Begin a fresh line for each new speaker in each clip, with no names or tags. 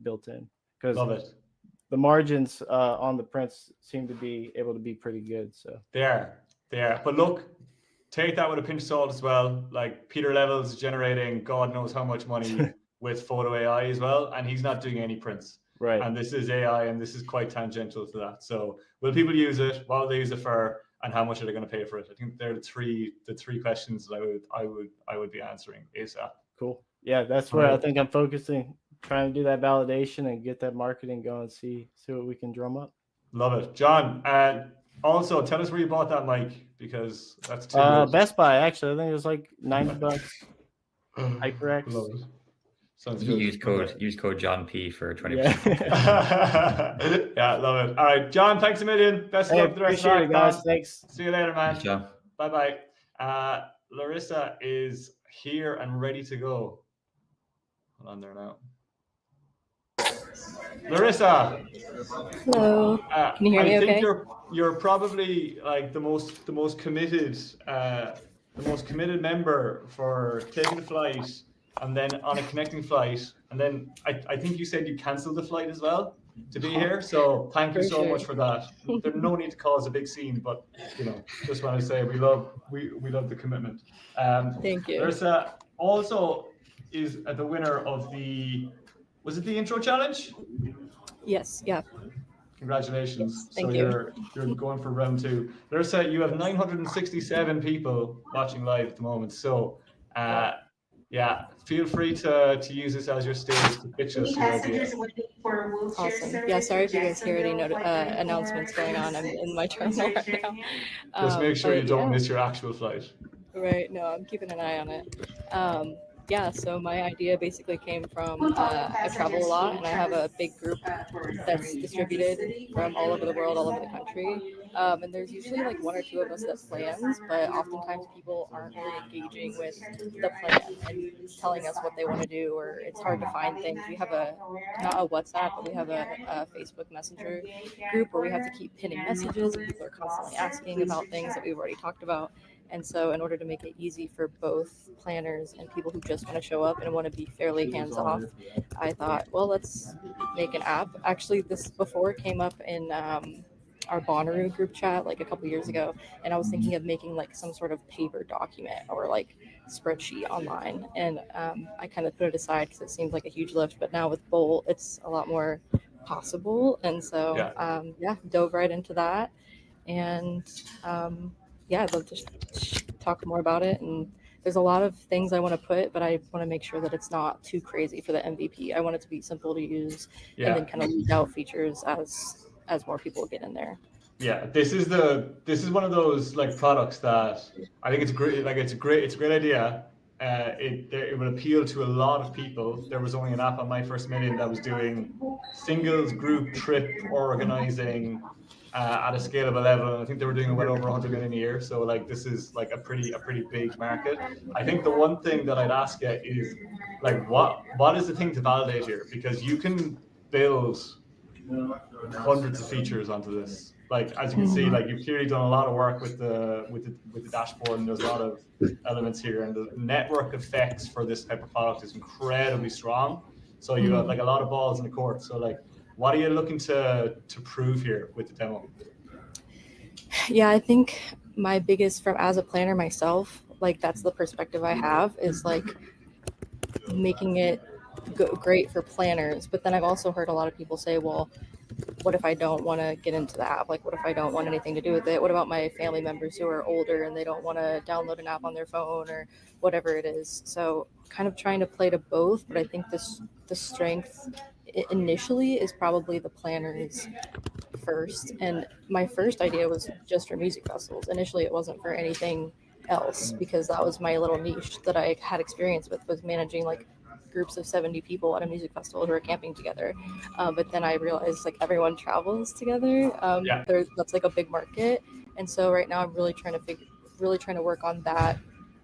built in, because
Love it.
the margins on the prints seem to be able to be pretty good. So
They are. But look, take that with a pinch of salt as well. Like Peter Levels is generating God knows how much money with photo AI as well, and he's not doing any prints.
right.
And this is AI, and this is quite tangential to that. So will people use it? What will they use it for? And how much are they going to pay for it? I think they're the three questions that I would be answering ASAP.
Cool. Yeah, that's where I think I'm focusing, trying to do that validation and get that marketing going, see what we can drum up.
Love it. John, also tell us where you bought that mic, because that's too good.
Best Buy, actually. I think it was like $90. HyperX.
Love it. Sounds
You
good.
use code John P for 20%.
Yeah, love it. All right, John, thanks a million. Best of luck with the rest of
Appreciate it, guys. Thanks.
See you later, man.
Thanks, John.
Bye-bye. Larissa is here and ready to go. Hold on there now. Larissa.
Hello. Can you hear me?
I think you're probably like the most committed member for taking the flight and then on a connecting flight, and then I think you said you canceled the flight as well to be here. So thank you so much for that. There's no need to cause a big scene, but just want to say we love the commitment.
Thank you.
Larissa also is the winner of was it the intro challenge?
Yes. Yeah.
Congratulations.
Thank you.
You're going for round 2. Larissa, you have 967 people watching live at the moment. So yeah, feel free to use this as your stage to pitch us your idea.
Awesome. Yeah, sorry if you guys hear any announcements going on. I'm in my terminal right now.
Just make sure you don't miss your actual flight.
Right. No, I'm keeping an eye on it. Yeah, so my idea basically came from I travel a lot, and I have a big group that's distributed from all over the world, all over the country. And there's usually like 1 or 2 of us that plans, but oftentimes people aren't really engaging with the plan and telling us what they want to do, or it's hard to find things. We have not a WhatsApp, but we have a Facebook Messenger group where we have to keep pinning messages, and people are constantly asking about things that we've already talked about. And so in order to make it easy for both planners and people who just want to show up and want to be fairly hands-off, I thought, well, let's make an app. Actually, this before came up in our Bonnaroo group chat like a couple years ago, and I was thinking of making like some sort of paper document or like spreadsheet online. And I kind of put it aside because it seemed like a huge lift, but now with Bolt, it's a lot more possible. And so, dove right into that. And I'd love to talk more about it. And there's a lot of things I want to put, but I want to make sure that it's not too crazy for the MVP. I want it to be simple to use, and then kind of leak out features as more people get in there.
Yeah, this is one of those like products that I think it's great. Like it's a great idea. It would appeal to a lot of people. There was only an app on My First Million that was doing singles, group, trip organizing at a scalable level. I think they were doing well over 100 million a year. So like this is like a pretty big market. I think the one thing that I'd ask you is like what is the thing to validate here? Because you can build hundreds of features onto this. Like as you can see, like you've clearly done a lot of work with the dashboard, and there's a lot of elements here, and the network effects for this type of product is incredibly strong. So you have like a lot of balls in the court. So like, what are you looking to prove here with the demo?
Yeah, I think my biggest, as a planner myself, like that's the perspective I have, is like making it great for planners. But then I've also heard a lot of people say, well, what if I don't want to get into the app? Like, what if I don't want anything to do with it? What about my family members who are older and they don't want to download an app on their phone or whatever it is? So kind of trying to play to both, but I think the strength initially is probably the planners first. And my first idea was just for music festivals. Initially, it wasn't for anything else, because that was my little niche that I had experience with, was managing like groups of 70 people at a music festival who are camping together. But then I realized like everyone travels together. That's like a big market. And so right now I'm really trying to work on that,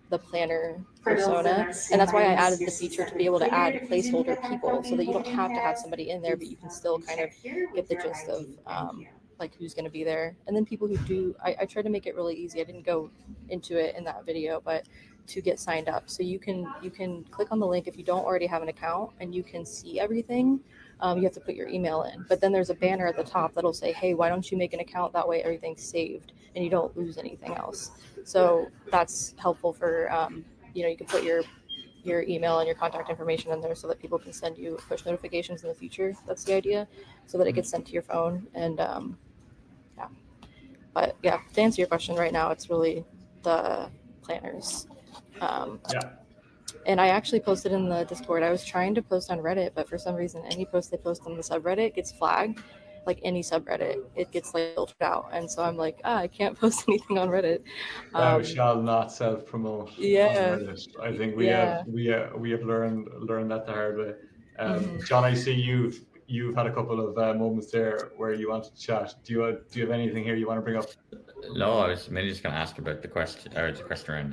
the planner persona. And that's why I added the feature to be able to add placeholder people, so that you don't have to have somebody in there, but you can still kind of get the gist of like who's going to be there. And then people who do, I tried to make it really easy. I didn't go into it in that video, but to get signed up. So you can click on the link if you don't already have an account, and you can see everything. you have to put your email in. But then there's a banner at the top that'll say, hey, why don't you make an account? That way everything's saved and you don't lose anything else. So that's helpful for, you can put your email and your contact information in there so that people can send you push notifications in the future. That's the idea, so that it gets sent to your phone. And but yeah, to answer your question, right now it's really the planners. And I actually posted in the Discord. I was trying to post on Reddit, but for some reason, any post they post on the subreddit gets flagged. Like any subreddit, it gets like filtered out, and so I'm like, I can't post anything on Reddit.
Thou shall not self-promote.
Yeah,
on Reddit. I think we have learned that the hard way. John, I see you've had a couple of moments there where you wanted to chat. Do you have anything here you want to bring up?
No, I was mainly just going to ask about the question around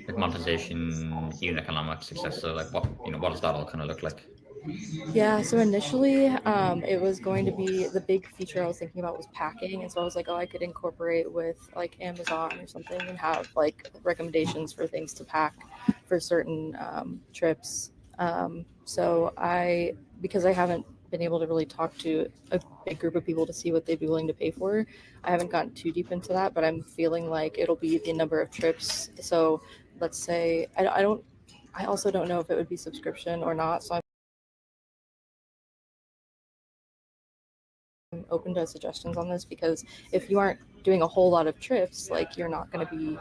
like monetization, unit economics, etc. So like what does that all kind of look like?
Yeah, so initially it was going to be, the big feature I was thinking about was packing, and so I was like, I could incorporate with like Amazon or something and have like recommendations for things to pack for certain trips. So because I haven't been able to really talk to a big group of people to see what they'd be willing to pay for, I haven't gotten too deep into that, but I'm feeling like it'll be the number of trips. So let's say I also don't know if it would be subscription or not, so I'm open to suggestions on this, because if you aren't doing a whole lot of trips, like you're not going to be,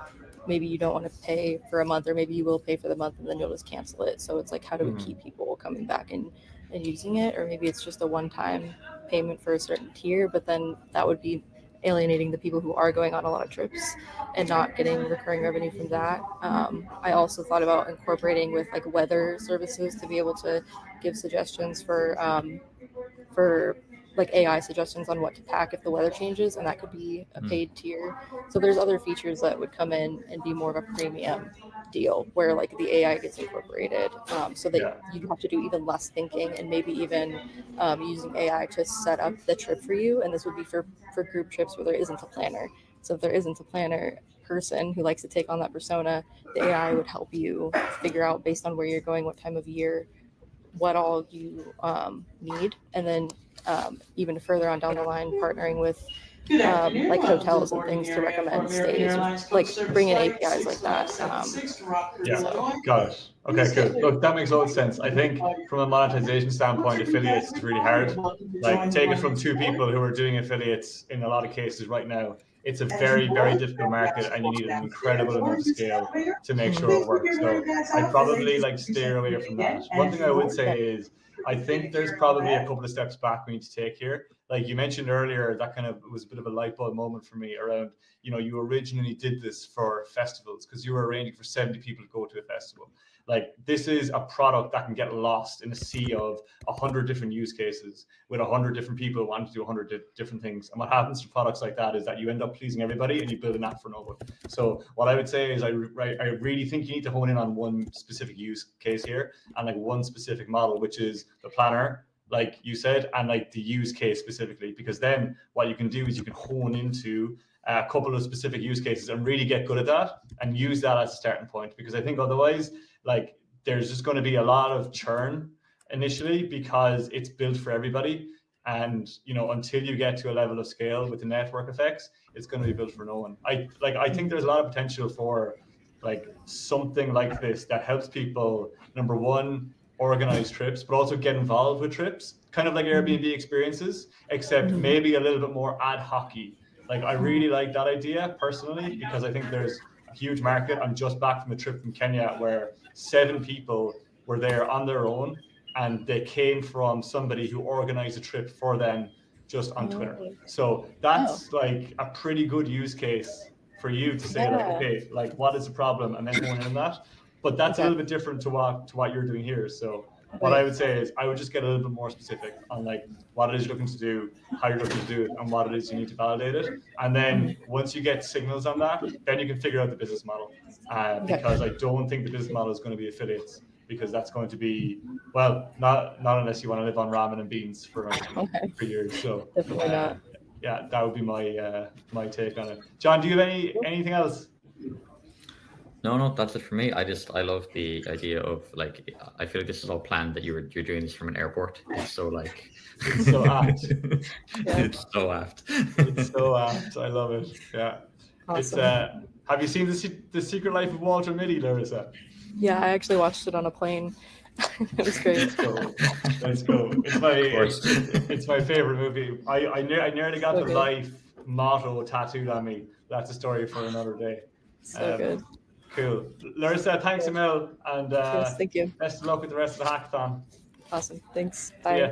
maybe you don't want to pay for a month, or maybe you will pay for the month and then you'll just cancel it. So it's like, how do we keep people coming back and using it? Or maybe it's just a one-time payment for a certain tier, but then that would be alienating the people who are going on a lot of trips and not getting recurring revenue from that. I also thought about incorporating with like weather services to be able to give suggestions for like AI suggestions on what to pack if the weather changes, and that could be a paid tier. So there's other features that would come in and be more of a premium deal where like the AI gets incorporated, so that you have to do even less thinking, and maybe even using AI to set up the trip for you. And this would be for group trips where there isn't a planner. So if there isn't a planner person who likes to take on that persona, the AI would help you figure out, based on where you're going, what time of year, what all you need. And then even further on down the line, partnering with like hotels and things to recommend stays, like bring in APIs like that.
Got it. Okay, good. Look, that makes a lot of sense. I think from a monetization standpoint, affiliates is really hard. Like, take it from two people who are doing affiliates in a lot of cases right now. It's a very, very difficult market, and you need an incredible amount of scale to make sure it works. So I'd probably like steer away from that. One thing I would say is, I think there's probably a couple of steps back we need to take here. Like you mentioned earlier, that kind of was a bit of a light bulb moment for me around, you originally did this for festivals because you were arranging for 70 people to go to a festival. Like, this is a product that can get lost in a sea of 100 different use cases with 100 different people wanting to do 100 different things. And what happens to products like that is that you end up pleasing everybody and you build an app for no one. So what I would say is I really think you need to hone in on one specific use case here, and like one specific model, which is the planner, like you said, and like the use case specifically, because then what you can do is you can hone into a couple of specific use cases and really get good at that and use that as a starting point. Because I think otherwise, like, there's just going to be a lot of churn initially because it's built for everybody. And, until you get to a level of scale with the network effects, it's going to be built for no one. I think there's a lot of potential for like something like this that helps people, number one, organize trips, but also get involved with trips, kind of like Airbnb experiences, except maybe a little bit more ad hoc-y. Like, I really like that idea personally, because I think there's a huge market. I'm just back from a trip from Kenya where 7 people were there on their own, and they came from somebody who organized a trip for them just on Twitter. So that's like a pretty good use case for you to say, like, okay, like, what is the problem, and then hone in on that. But that's a little bit different to what you're doing here. So what I would say is I would just get a little bit more specific on like what it is you're looking to do, how you're looking to do it, and what it is you need to validate it. And then once you get signals on that, then you can figure out the business model. Because I don't think the business model is going to be affiliates, because that's going to be, well, not unless you want to live on ramen and beans for years. So
definitely not.
Yeah, that would be my my take on it. John, do you have anything else?
No, that's it for me. I love the idea of like I feel like this is all planned that you're doing this from an airport. It's so like
It's so apt.
it's so apt.
It's so apt. I love it. Yeah. It's
Awesome.
have you seen the Secret Life of Walter Mitty, Larissa?
Yeah, I actually watched it on a plane. It was great.
Let's go. Let's go. It's my favorite movie. I nearly got
So
the
good.
life motto tattooed on me. That's a story for another day.
So good.
Cool. Larissa, thanks a mil, and
Yes, thank you.
best of luck with the rest of the hackathon.
Awesome. Thanks.
See
Bye.
ya.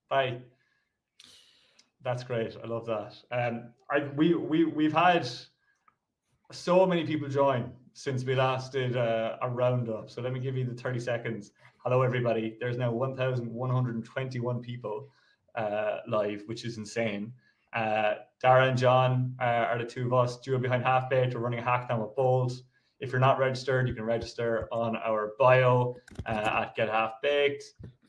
Bye. That's great. I love that. We've had so many people join since we last did a roundup. So let me give you the 30 seconds. Hello, everybody. There's now 1,121 people live, which is insane. Dara and John are the two of us, duo behind Half Baked. We're running a hackathon with Bold. If you're not registered, you can register on our bio at Get Half Baked.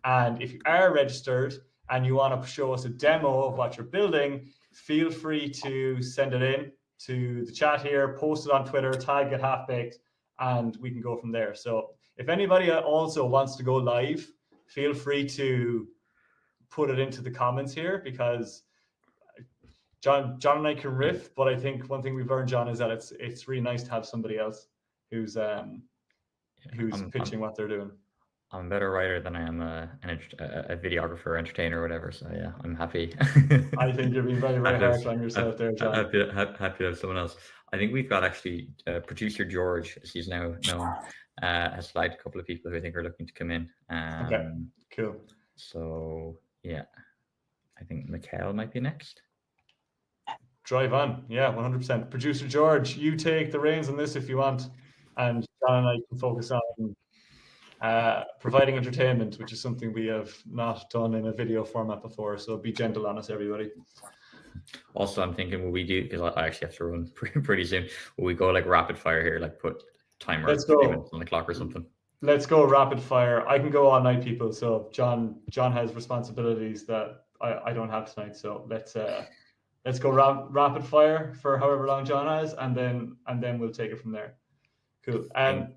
And if you are registered and you want to show us a demo of what you're building, feel free to send it in to the chat here, post it on Twitter, tag Get Half Baked, and we can go from there. So if anybody also wants to go live, feel free to put it into the comments here, because John and I can riff, but I think one thing we've learned, John, is that it's really nice to have somebody else who's pitching what they're doing.
I'm a better writer than I am a videographer, entertainer, or whatever. So yeah, I'm happy.
I think you're being very, very harsh on yourself there, John.
Happy to have someone else. I think we've got actually producer George, as he's now known, has flagged a couple of people who I think are looking to come in.
Okay, cool.
So yeah, I think Mikhail might be next.
Drive on. Yeah, 100%. Producer George, you take the reins on this if you want. And John and I can focus on providing entertainment, which is something we have not done in a video format before. So be gentle on us, everybody.
Also, I'm thinking, will we do, because I actually have to run pretty soon, will we go like rapid fire here, like put timer on the clock or something?
Let's go rapid fire. I can go all night, people. So John has responsibilities that I don't have tonight. So let's go rapid fire for however long John has, and then we'll take it from there. Cool.
I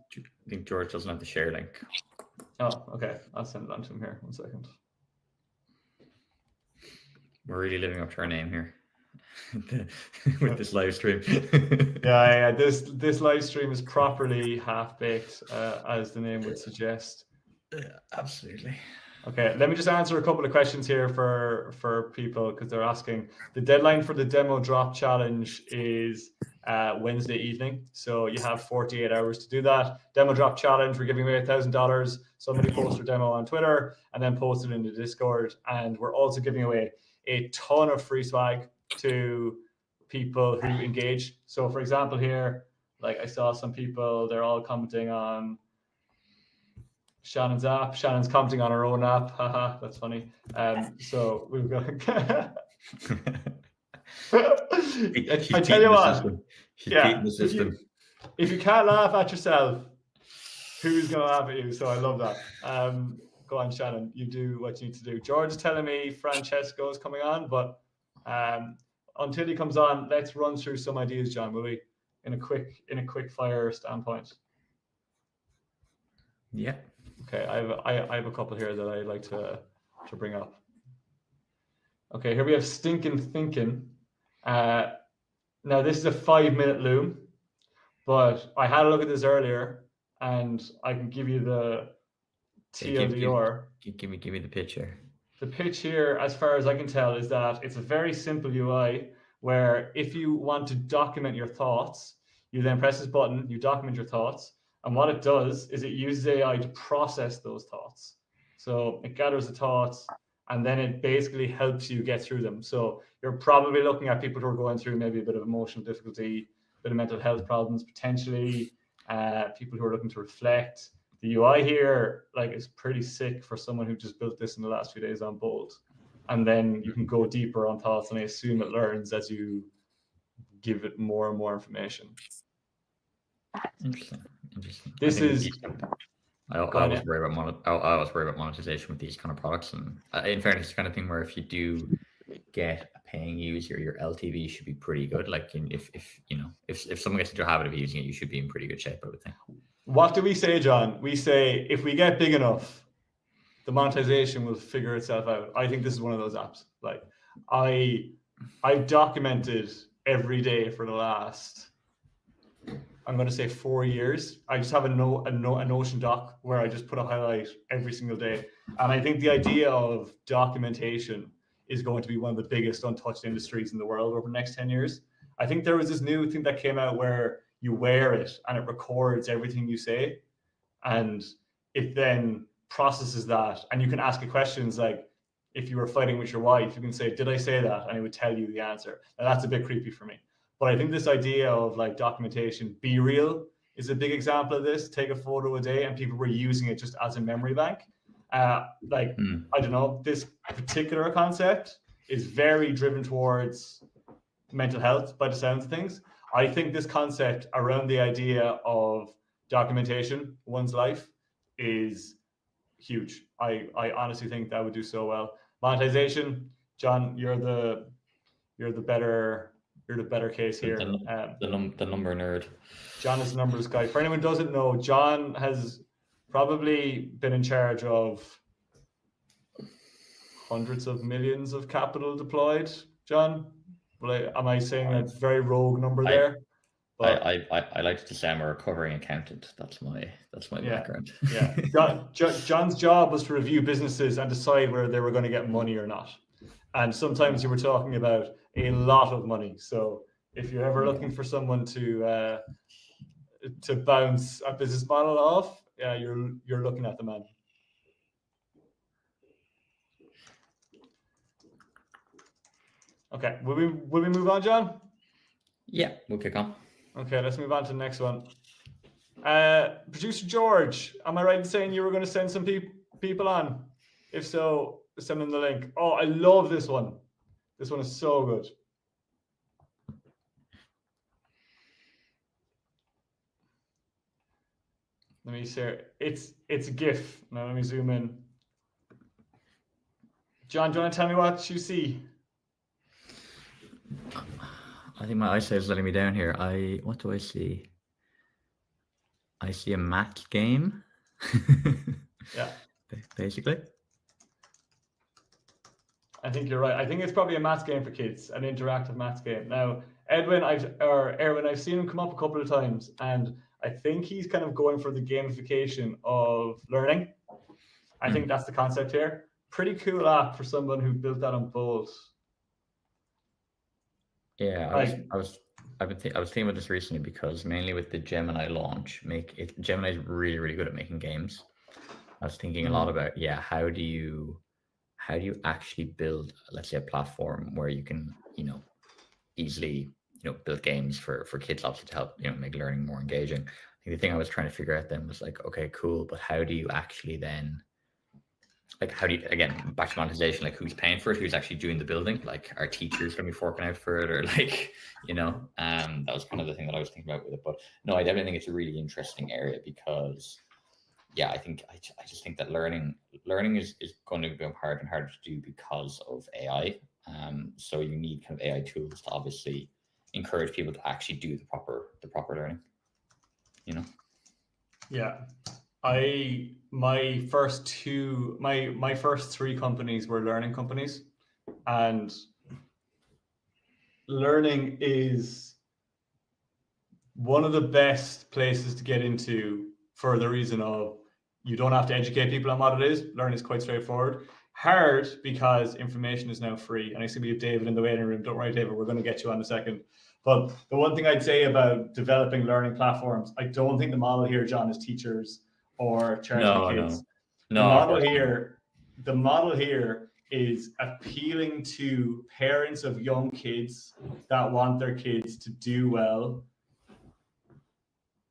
think George doesn't have the share link.
Oh, okay. I'll send it on to him here. 1 second.
We're really living up to our name here with this live stream.
Yeah. This live stream is properly Half Baked, as the name would suggest.
Absolutely.
Okay, let me just answer a couple of questions here for people, because they're asking. The deadline for the demo drop challenge is Wednesday evening, so you have 48 hours to do that. Demo drop challenge, we're giving away $1,000. Somebody post their demo on Twitter and then post it in the Discord, and we're also giving away a ton of free swag to people who engage. So for example here, like I saw some people, they're all commenting on Shannon's app. Shannon's commenting on her own app. Haha, that's funny. So we've got. I tell you what. Yeah. If you can't laugh at yourself, who's gonna laugh at you? So I love that. Go on, Shannon. You do what you need to do. George is telling me Francesco is coming on, but until he comes on, let's run through some ideas, John. Will we? In a quick fire standpoint.
Yeah.
Okay, I have a couple here that I'd like to bring up. Okay, here we have Stinkin' Thinkin'. Now this is a 5-minute loom, but I had a look at this earlier, and I can give you the TLDR.
Give me the picture.
The pitch here, as far as I can tell, is that it's a very simple UI where if you want to document your thoughts, you then press this button, you document your thoughts. And what it does is it uses AI to process those thoughts. So it gathers the thoughts, and then it basically helps you get through them. So you're probably looking at people who are going through maybe a bit of emotional difficulty, a bit of mental health problems, potentially, people who are looking to reflect. The UI here, like, is pretty sick for someone who just built this in the last few days on Bold. And then you can go deeper on thoughts, and I assume it learns as you give it more and more information.
Interesting.
This is.
I always worry about monetization with these kind of products, and in fairness, it's the kind of thing where if you do get a paying user, your LTV should be pretty good. Like if someone gets into a habit of using it, you should be in pretty good shape, I would think.
What do we say, John? We say if we get big enough, the monetization will figure itself out. I think this is one of those apps. Like I've documented every day for the last, I'm going to say 4 years. I just have a Notion doc where I just put a highlight every single day. And I think the idea of documentation is going to be one of the biggest untouched industries in the world over the next 10 years. I think there was this new thing that came out where you wear it and it records everything you say. And it then processes that. And you can ask it questions like, if you were fighting with your wife, you can say, did I say that? And it would tell you the answer. And that's a bit creepy for me. But I think this idea of like documentation, be real, is a big example of this. Take a photo a day, and people were using it just as a memory bank. I don't know, this particular concept is very driven towards mental health by the sounds of things. I think this concept around the idea of documentation, one's life, is huge. I honestly think that would do so well. Monetization, John, you're the better case here.
The number nerd.
John is the numbers guy. For anyone who doesn't know, John has probably been in charge of hundreds of millions of capital deployed. John, am I saying a very rogue number there?
But I like to say I'm a recovering accountant. That's my background.
Yeah. John's job was to review businesses and decide whether they were going to get money or not. And sometimes you were talking about a lot of money. So if you're ever looking for someone to bounce a business model off, yeah, you're looking at the man. Okay, will we move on, John?
Yeah, we'll kick on.
Okay, let's move on to the next one. Producer George, am I right in saying you were going to send some people on? If so, send them the link. Oh, I love this one. This one is so good. Let me share. It's a GIF. Now let me zoom in. John, do you want to tell me what you see?
I think my eyesight is letting me down here. What do I see? I see a math game.
Yeah.
Basically.
I think you're right. I think it's probably a maths game for kids, an interactive maths game. Now, Erwin, I've seen him come up a couple of times, and I think he's kind of going for the gamification of learning. I think that's the concept here. Pretty cool app for someone who built that on Bolt.
Yeah, I was thinking about this recently because mainly with the Gemini launch, Gemini is really, really good at making games. I was thinking a lot about how do you actually build, let's say, a platform where you can easily build games for kids, obviously, to help make learning more engaging. I think the thing I was trying to figure out then was like, okay, cool, but how do you actually then, like, how do you, again, back to monetization, like who's paying for it, who's actually doing the building, like are teachers going to be forking out for it, or like, that was kind of the thing that I was thinking about with it. But no, I definitely think it's a really interesting area because I just think that learning is going to become harder and harder to do because of AI. So you need kind of AI tools to obviously encourage people to actually do the proper learning.
Yeah. My first 3 companies were learning companies, and learning is one of the best places to get into for the reason of you don't have to educate people on what it is. Learning is quite straightforward. Hard because information is now free. And I see we have David in the waiting room. Don't worry, David, we're going to get you on in a second. But the one thing I'd say about developing learning platforms, I don't think the model here, John, is teachers or charging kids.
No.
The model here is appealing to parents of young kids that want their kids to do well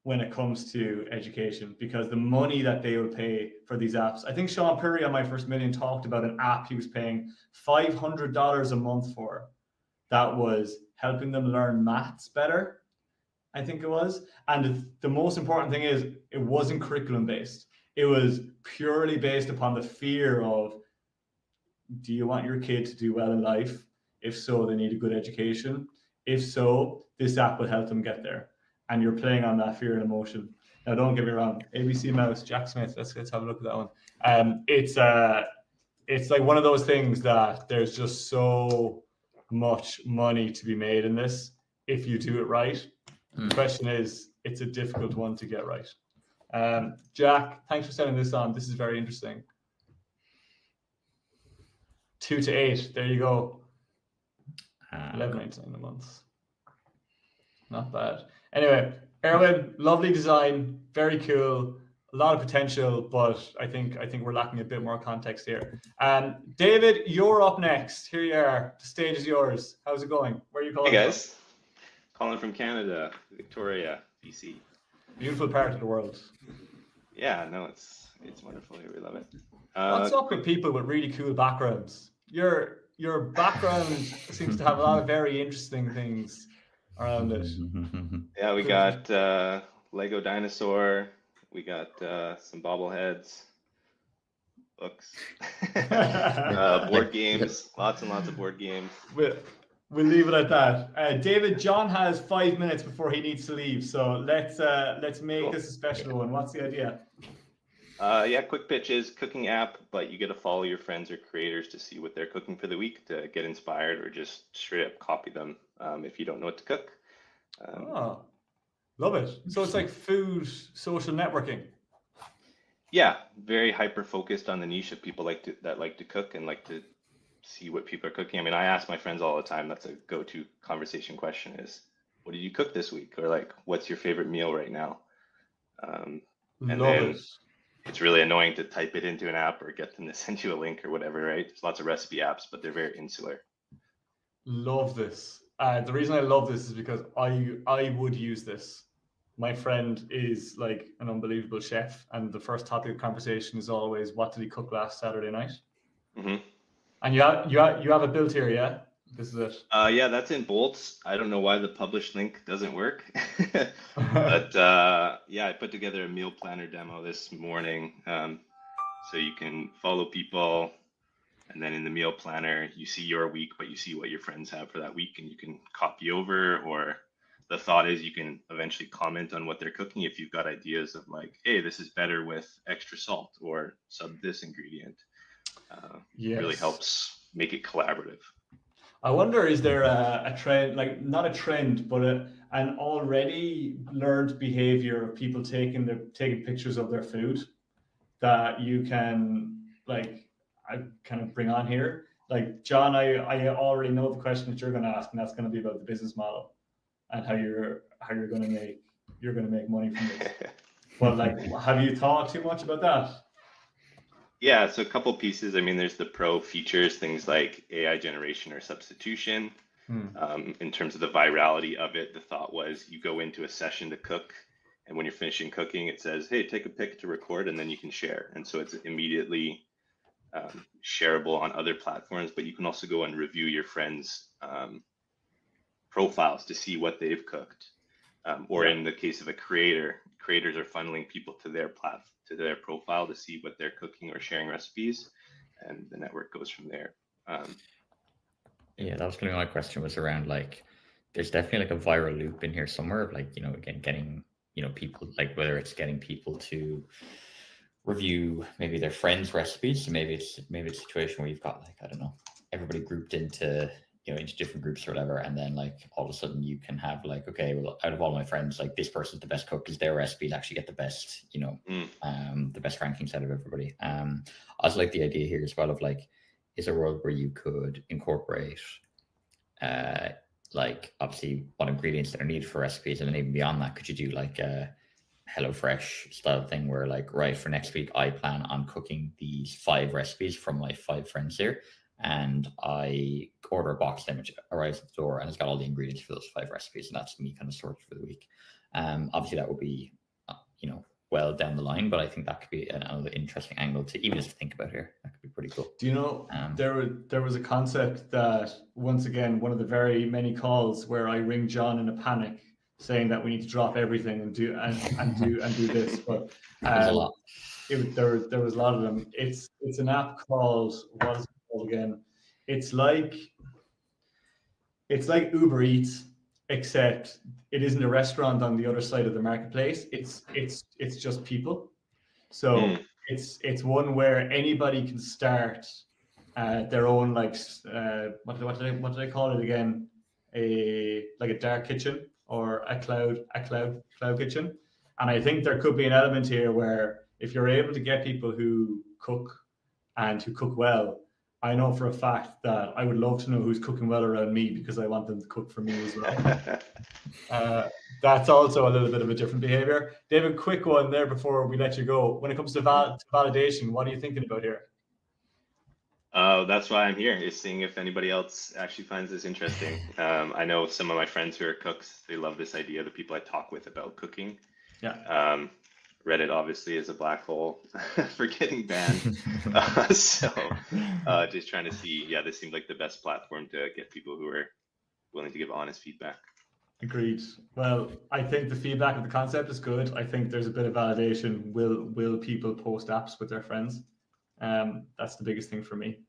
when it comes to education, because the money that they will pay for these apps. I think Sean Perry on My First Million talked about an app he was paying $500 a month for that was helping them learn maths better, I think it was. And the most important thing is it wasn't curriculum based. It was purely based upon the fear of, do you want your kid to do well in life? If so, they need a good education. If so, this app will help them get there. And you're playing on that fear and emotion. Now, don't get me wrong. ABC Mouse, Jack Smith. Let's have a look at that one. It's like one of those things that there's just so much money to be made in this if you do it right. The question is, it's a difficult one to get right. Jack, thanks for sending this on. This is very interesting. 2 to 8. There you go. 11.99 a month. Not bad. Anyway, Erwin, lovely design, very cool, a lot of potential, but I think we're lacking a bit more context here. David, you're up next. Here you are. The stage is yours. How's it going? Where are you calling
Hey guys, from? Calling from Canada, Victoria, BC.
Beautiful part of the world.
Yeah, no, it's wonderful here. We love it.
What's up with people with really cool backgrounds? Your background seems to have a lot of very interesting things around it.
Yeah, we got Lego dinosaur. We got some bobbleheads, books, board games, lots and lots of board games.
We'll leave it at that. David, John has 5 minutes before he needs to leave, so let's make this a special one. What's the idea?
Yeah, quick pitch is cooking app, but you get to follow your friends or creators to see what they're cooking for the week to get inspired, or just straight up copy them if you don't know what to cook.
Oh, love it. So it's like food social networking.
Yeah, very hyper focused on the niche of people that like to cook and like to see what people are cooking. I mean, I ask my friends all the time. That's a go-to conversation question is, what did you cook this week? Or like, what's your favorite meal right now? And
love
then
it.
It's really annoying to type it into an app or get them to send you a link or whatever, right? There's lots of recipe apps, but they're very insular.
Love this. The reason I love this is because I would use this. My friend is like an unbelievable chef, and the first topic of conversation is always, what did he cook last Saturday night?
Mm-hmm.
And you have it built here, yeah? This is it.
Yeah, that's in Bolts. I don't know why the published link doesn't work, but yeah, I put together a meal planner demo this morning, so you can follow people, and then in the meal planner you see your week, but you see what your friends have for that week, and you can copy over. Or the thought is you can eventually comment on what they're cooking if you've got ideas of like, hey, this is better with extra salt, or sub this ingredient.
Yes.
Really helps make it collaborative.
I wonder, is there a trend, like not a trend, but an already learned behavior of people taking pictures of their food that you can like I kind of bring on here? Like John, I already know the question that you're going to ask, and that's going to be about the business model and how you're going to make money from this. But like, have you thought too much about that?
Yeah, so a couple pieces. I mean, there's the pro features, things like AI generation or substitution. In terms of the virality of it, the thought was you go into a session to cook, and when you're finishing cooking, it says, hey, take a pic to record, and then you can share. And so it's immediately shareable on other platforms, but you can also go and review your friends' profiles to see what they've cooked. Or in the case of a creator, creators are funneling people to their profile to see what they're cooking or sharing recipes, and the network goes from there.
Yeah, that was going to be my question, was around like, there's definitely like a viral loop in here somewhere of like, again, getting, people, like whether it's getting people to review maybe their friends' recipes. So maybe it's a situation where you've got like, I don't know, everybody grouped into into different groups or whatever, and then like all of a sudden you can have like, okay, well, out of all my friends, like this person's the best cook because their recipes actually get the best, the best rankings out of everybody. I also like the idea here as well of like, is a world where you could incorporate like obviously what ingredients that are needed for recipes, and then even beyond that, could you do like a HelloFresh style thing where like, right, for next week I plan on cooking these 5 recipes from my 5 friends here, and I order a box, then which arrives at the door and it's got all the ingredients for those 5 recipes, and that's me kind of sorted for the week. Obviously that would be well down the line, but I think that could be another interesting angle to even just think about here. That could be pretty cool.
Do you know, there was a concept that, once again, one of the very many calls where I ring John in a panic saying that we need to drop everything and do this, but
a lot.
There was a lot of them. It's an app called, what is it called again? It's like it's like Uber Eats, except it isn't a restaurant on the other side of the marketplace. It's just people. So it's one where anybody can start their own like what do they call it again? A dark kitchen or a cloud kitchen. And I think there could be an element here where if you're able to get people who cook and who cook well, I know for a fact that I would love to know who's cooking well around me because I want them to cook for me as well. That's also a little bit of a different behavior. David, quick one there before we let you go. When it comes to validation, what are you thinking about here?
That's why I'm here, is seeing if anybody else actually finds this interesting. I know some of my friends who are cooks, they love this idea, the people I talk with about cooking.
Yeah.
Reddit obviously is a black hole for getting banned. So just trying to see, yeah, this seemed like the best platform to get people who are willing to give honest feedback.
Agreed. Well, I think the feedback of the concept is good. I think there's a bit of validation. Will people post apps with their friends? That's the biggest thing for me.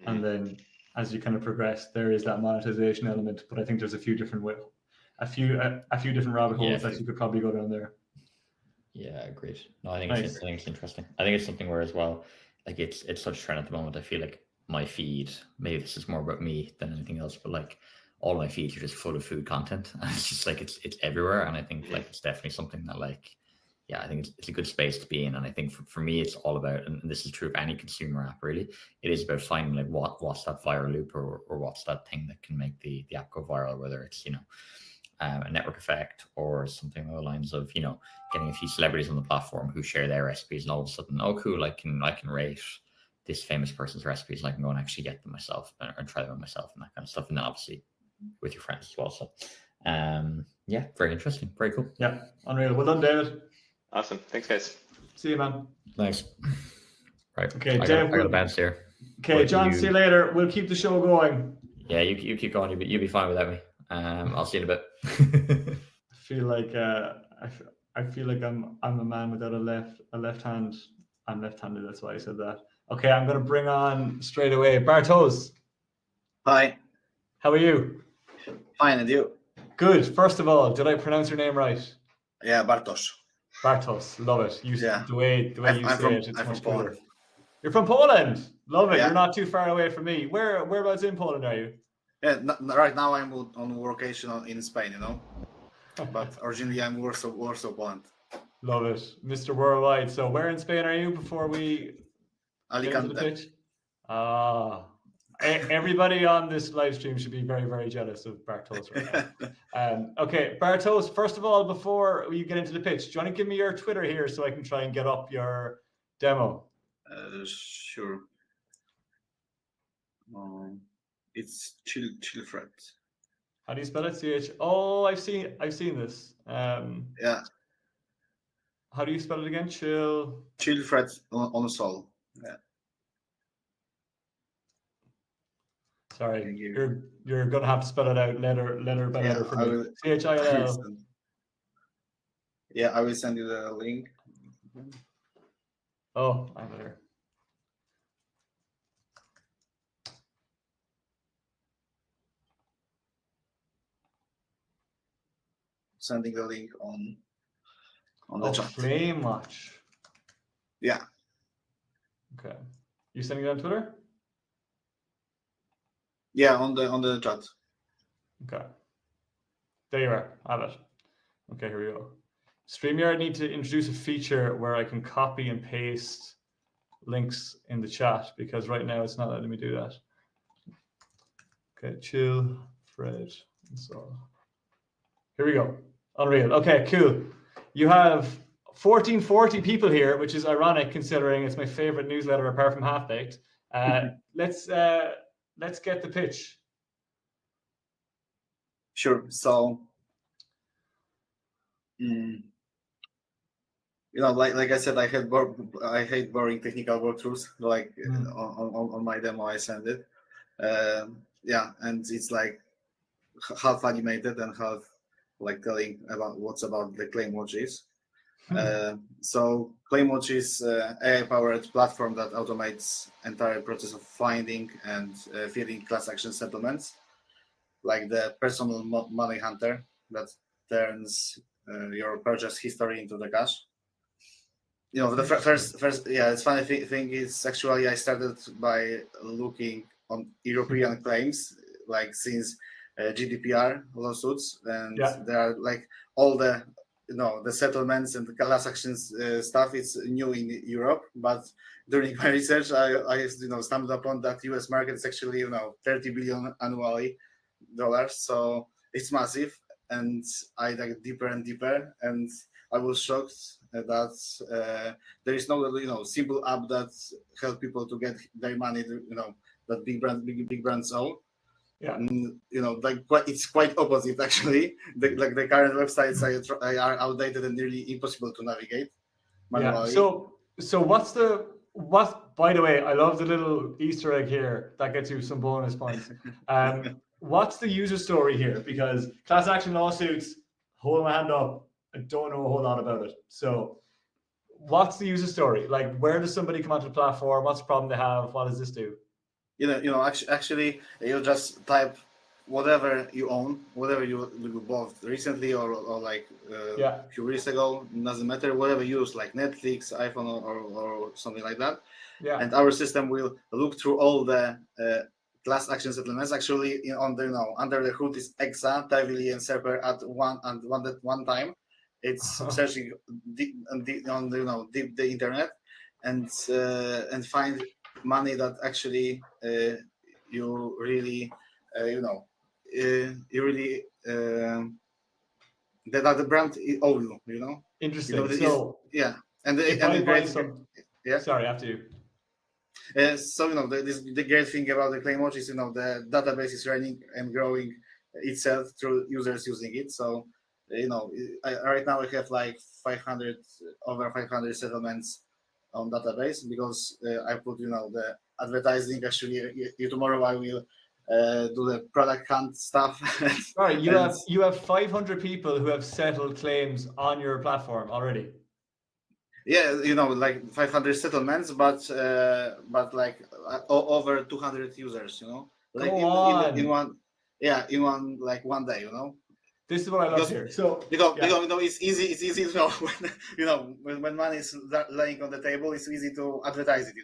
Mm-hmm. And then as you kind of progress, there is that monetization element. But I think there's a few different different rabbit holes that you could probably go down there.
Yeah, agreed. No, I think it's interesting. I think it's something where as well, like it's such a trend at the moment. I feel like my feed, maybe this is more about me than anything else, but like all my feeds are just full of food content. And it's just like it's everywhere. And I think like it's definitely something that like, yeah, I think it's a good space to be in. And I think for me, it's all about, and this is true of any consumer app really, it is about finding like what's that viral loop or what's that thing that can make the app go viral, whether it's, you know, a network effect or something along the lines of, you know, getting a few celebrities on the platform who share their recipes and all of a sudden, oh cool, I can rate this famous person's recipes and I can go and actually get them myself and try them myself and that kind of stuff. And then obviously with your friends as well. So yeah, very interesting. Very cool.
Yeah, unreal. Well done, David.
Awesome. Thanks, guys.
See you, man.
Thanks. Right.
Okay,
I got a bounce here.
Okay, John, see you later. We'll keep the show going.
Yeah, you keep going. You'll be fine without me. I'll see you in a bit.
I feel like I'm a man without a left hand. I'm left-handed, that's why I said that. Okay, I'm gonna bring on straight away Bartos.
Hi.
How are you?
Fine, and you?
Good. First of all, did I pronounce your name right?
Yeah, Bartosz.
Bartos, love it. The way you say it, it's much cooler.
Poland.
You're from Poland. Love it.
Yeah.
You're not too far away from me. Whereabouts in Poland are you?
Yeah, right now I'm on vacation in Spain, you know. But originally I'm Warsaw, Poland.
Love it, Mr. Worldwide. So where in Spain are you before we
Alicante.
get into the pitch? Everybody on this live stream should be very, very jealous of Bartos right now. Okay, Bartos, first of all, before you get into the pitch, do you want to give me your Twitter here so I can try and get up your demo?
Sure. It's Chillfred.
How do you spell it? CH? Oh, I've seen this.
Yeah.
How do you spell it again?
Chillfred on Sol. Yeah.
Sorry, you're gonna have to spell it out letter by letter for me. CHILL.
Yeah, I will send you the link.
Oh, I have it here.
Sending the link on the chat.
Flame Watch.
Yeah.
Okay. You sending it on Twitter?
Yeah, on the chat.
Okay. There you are. I have it. Okay, here we go. StreamYard need to introduce a feature where I can copy and paste links in the chat because right now it's not letting me do that. Okay, chill, Fred, and so here we go. Unreal. Okay, cool. You have 1440 people here, which is ironic considering it's my favorite newsletter apart from Half Baked. Let's get the pitch.
Sure. So, you know, like I said, I hate boring technical walkthroughs. Like on my demo, I send it. Yeah, and it's like half animated and half like telling about what's about the ClaimWatch is. So ClaimWatch is AI-powered platform that automates entire process of finding and filling class action settlements. like the personal money hunter that turns your purchase history into the cash. The first, yeah, it's funny thing is actually I started by looking on European claims, like since GDPR lawsuits, and there are like all the the settlements and the class actions stuff. It's new in Europe, but during my research, I stumbled upon that US market is actually 30 billion annually dollars, so it's massive, and I dug deeper and deeper, and I was shocked that there is no simple app that help people to get their money that big brands own.
Yeah.
It's quite opposite actually. The current websites are outdated and nearly impossible to navigate manually.
Yeah. So by the way, I love the little Easter egg here that gets you some bonus points. What's the user story here? Because class action lawsuits, hold my hand up, I don't know a whole lot about it. So what's the user story? Like, where does somebody come onto the platform? What's the problem they have? What does this do?
Actually, you just type whatever you own, whatever you bought recently or like a few years ago, doesn't matter, whatever you use, like Netflix, iPhone or something like that.
Yeah.
And our system will look through all the class action settlements. Actually, under the hood is Exa, Tavily, and Serper at one time. It's searching on the internet and find money that actually you really that the brand owe you.
Interesting.
And
if I buy some, sorry, after you.
So the great thing about the claim watch is the database is running and growing itself through users using it. So right now we have like over 500 settlements on database because I put the advertising. Actually, tomorrow I will do the product hunt stuff.
Sorry, you have 500 people who have settled claims on your platform already.
Yeah, like 500 settlements, but like over 200 users. Like in one like one day.
This is what I love here. So
it's easy. It's easy to know when money is laying on the table. It's easy to advertise it.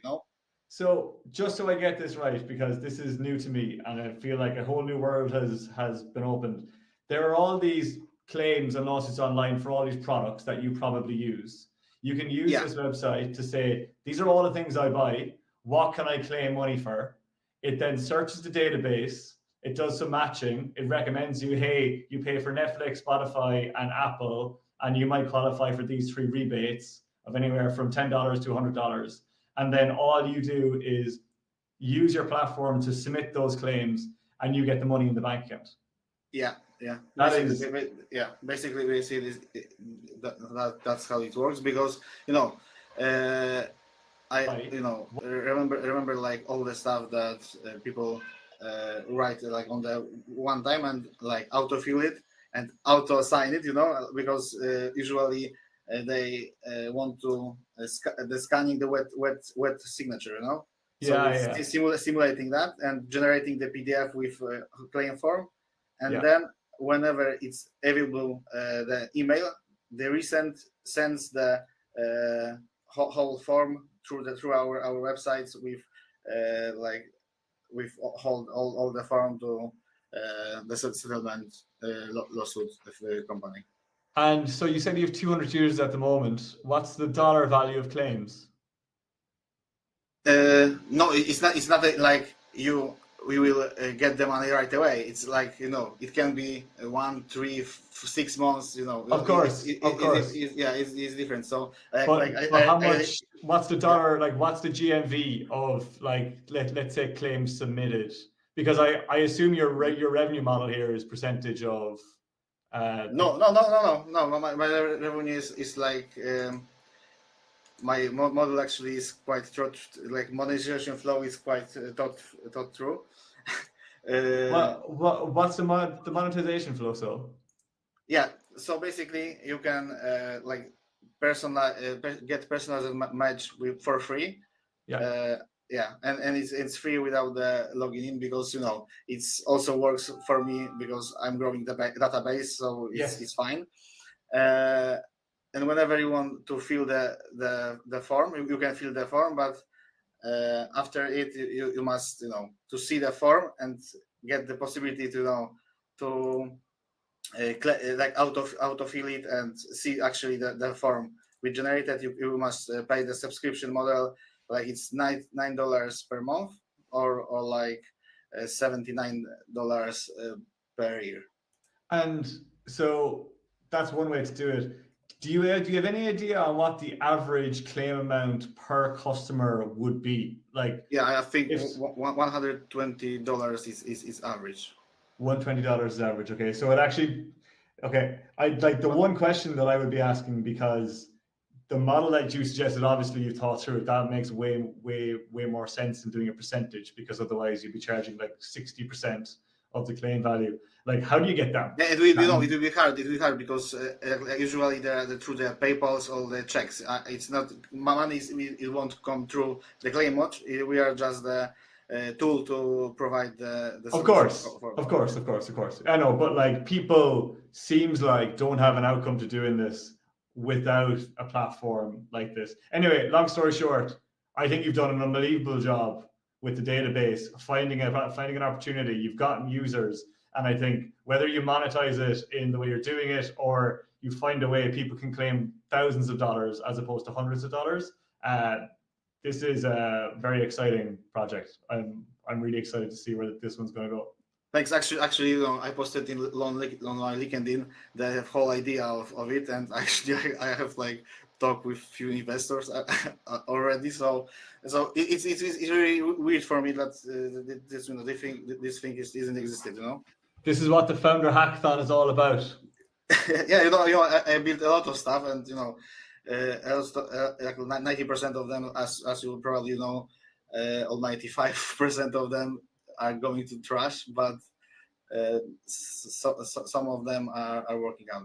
So just so I get this right, because this is new to me, and I feel like a whole new world has been opened. There are all these claims and lawsuits online for all these products that you probably use. You can use this website to say, these are all the things I buy. What can I claim money for? It then searches the database. It does some matching. It recommends you, hey, you pay for Netflix, Spotify, and Apple, and you might qualify for these 3 rebates of anywhere from $10 to $100. And then all you do is use your platform to submit those claims, and you get the money in the bank account.
Yeah. Basically, we see this. That's how it works because I remember like all the stuff that people write like on the one time and like autofill it and auto assign it. Because usually they want to the scanning the wet signature. Simulating that and generating the PDF with claim form, and then whenever it's available, the email, the resend sends the whole form through our websites with all the form to the settlement lawsuit of the company.
And so you said you have 200 users at the moment. What's the dollar value of claims?
No, it's not like we will get the money right away. It's like it can be 1, 3, 6 months.
Of course,
it's different. So,
but how much? What's the dollar? Like, what's the GMV of like let's say claims submitted? Because I assume your revenue model here is percentage of.
No. My revenue is like. My model actually is quite like monetization flow is quite thought through.
What's the monetization flow?
So basically you can like get personalized match for free. yeah, and it's free without the logging in, because it's also works for me because I'm growing the database, so it's fine. And whenever you want to fill the form, you can fill the form, but after it you must to see the form and get the possibility to like autofill it and see actually the form we generated. You must pay the subscription model, like it's $9 per month, or like $79 per year.
And so that's one way to do it. Do you have any idea on what the average claim amount per customer would be? Like,
yeah, I think $120 is average.
$120 is average. Okay, so it actually, okay, I like the one question that I would be asking, because the model that you suggested, obviously you've thought through it, that makes way more sense than doing a percentage, because otherwise you'd be charging like 60% of the claim value. Like, how do you get that?
Yeah, it will be hard. It will be hard because usually through the PayPal's, all the checks. It's not money. It won't come through the claim much. We are just the tool to provide the
of course. I know, but like, people seems like don't have an outcome to doing this without a platform like this. Anyway, long story short, I think you've done an unbelievable job with the database, finding an opportunity. You've gotten users, and I think whether you monetize it in the way you're doing it, or you find a way people can claim thousands of dollars as opposed to hundreds of dollars, this is a very exciting project. I'm really excited to see where this one's going to go.
Thanks. Actually, I posted on LinkedIn the whole idea of it, and actually I have like talked with few investors already. So it's really weird for me that this thing isn't existed.
This is what the Founder Hackathon is all about.
Yeah, I built a lot of stuff, and like 90% of them, as you probably know, or 95% of them are going to trash, but some of them are working out.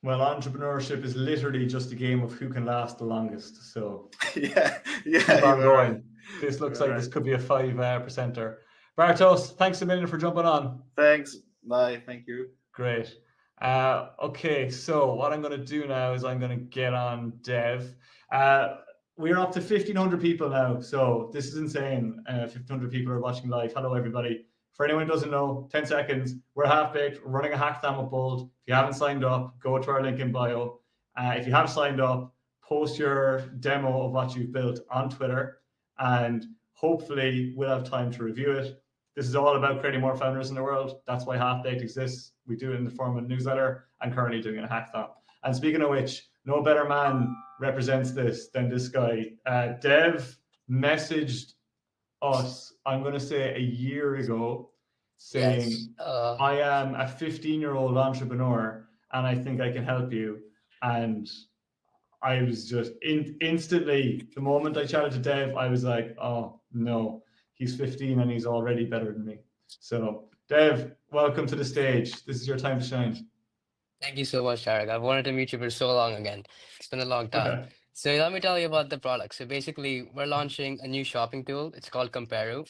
Well, entrepreneurship is literally just a game of who can last the longest. So
yeah,
keep on going. Right. This looks like this could be a 5%er. Bartosz, thanks a million for jumping on.
Thanks. Bye. Thank you.
Great. Okay, so what I'm going to do now is I'm going to get on Dev. We're up to 1,500 people now, so this is insane. 1,500 people are watching live. Hello, everybody. For anyone who doesn't know, 10 seconds, we're Half-Baked, we're running a hackathon with Bold. If you haven't signed up, go to our link in bio. If you have signed up, post your demo of what you've built on Twitter, and hopefully we'll have time to review it. This is all about creating more founders in the world. That's why Half-Baked exists. We do it in the form of a newsletter. I'm currently doing a hackathon. And speaking of which, no better man represents this than this guy. Dev messaged us, I'm going to say a year ago, saying, yes, I am a 15-year-old entrepreneur and I think I can help you. And I was just instantly, the moment I chatted to Dev, I was like, oh no, he's 15 and he's already better than me. So Dev, welcome to the stage. This is your time to shine.
Thank you so much, Tarek. I've wanted to meet you for so long again. It's been a long time. So let me tell you about the product. So basically, we're launching a new shopping tool. It's called Comparo.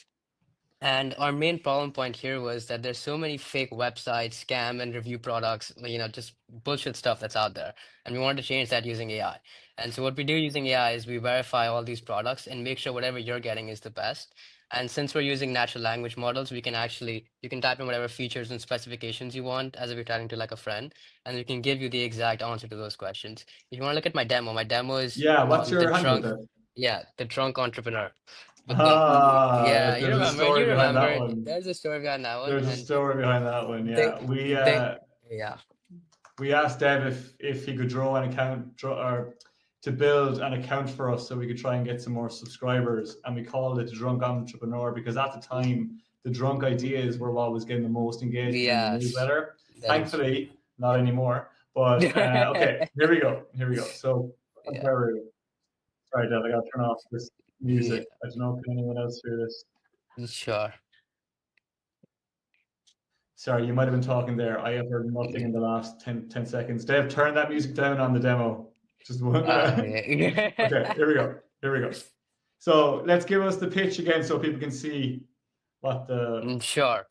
And our main problem point here was that there's so many fake websites, scam and review products, just bullshit stuff that's out there. And we wanted to change that using AI. And so what we do using AI is we verify all these products and make sure whatever you're getting is the best. And since we're using natural language models, you can type in whatever features and specifications you want as if you're talking to like a friend, and we can give you the exact answer to those questions. If you want to look at my demo is
what's your
trunk. Yeah, the Drunk Entrepreneur. But you remember. There's a story behind that one.
There's a story behind that one. Yeah, we asked Dev if he could draw an account or to build an account for us so we could try and get some more subscribers, and we called it Drunk Entrepreneur because at the time the drunk ideas were what was getting the most engagement in the newsletter. Thankfully, not anymore. But okay, here we go. So sorry, Dev, I gotta turn off this music. I don't know if anyone else hear this.
Sure.
Sorry, you might have been talking there. I have heard nothing in the last 10 seconds. Dev, turn that music down on the demo. Just one. Okay, here we go. So let's give us the pitch again so people can see what the.
Sure.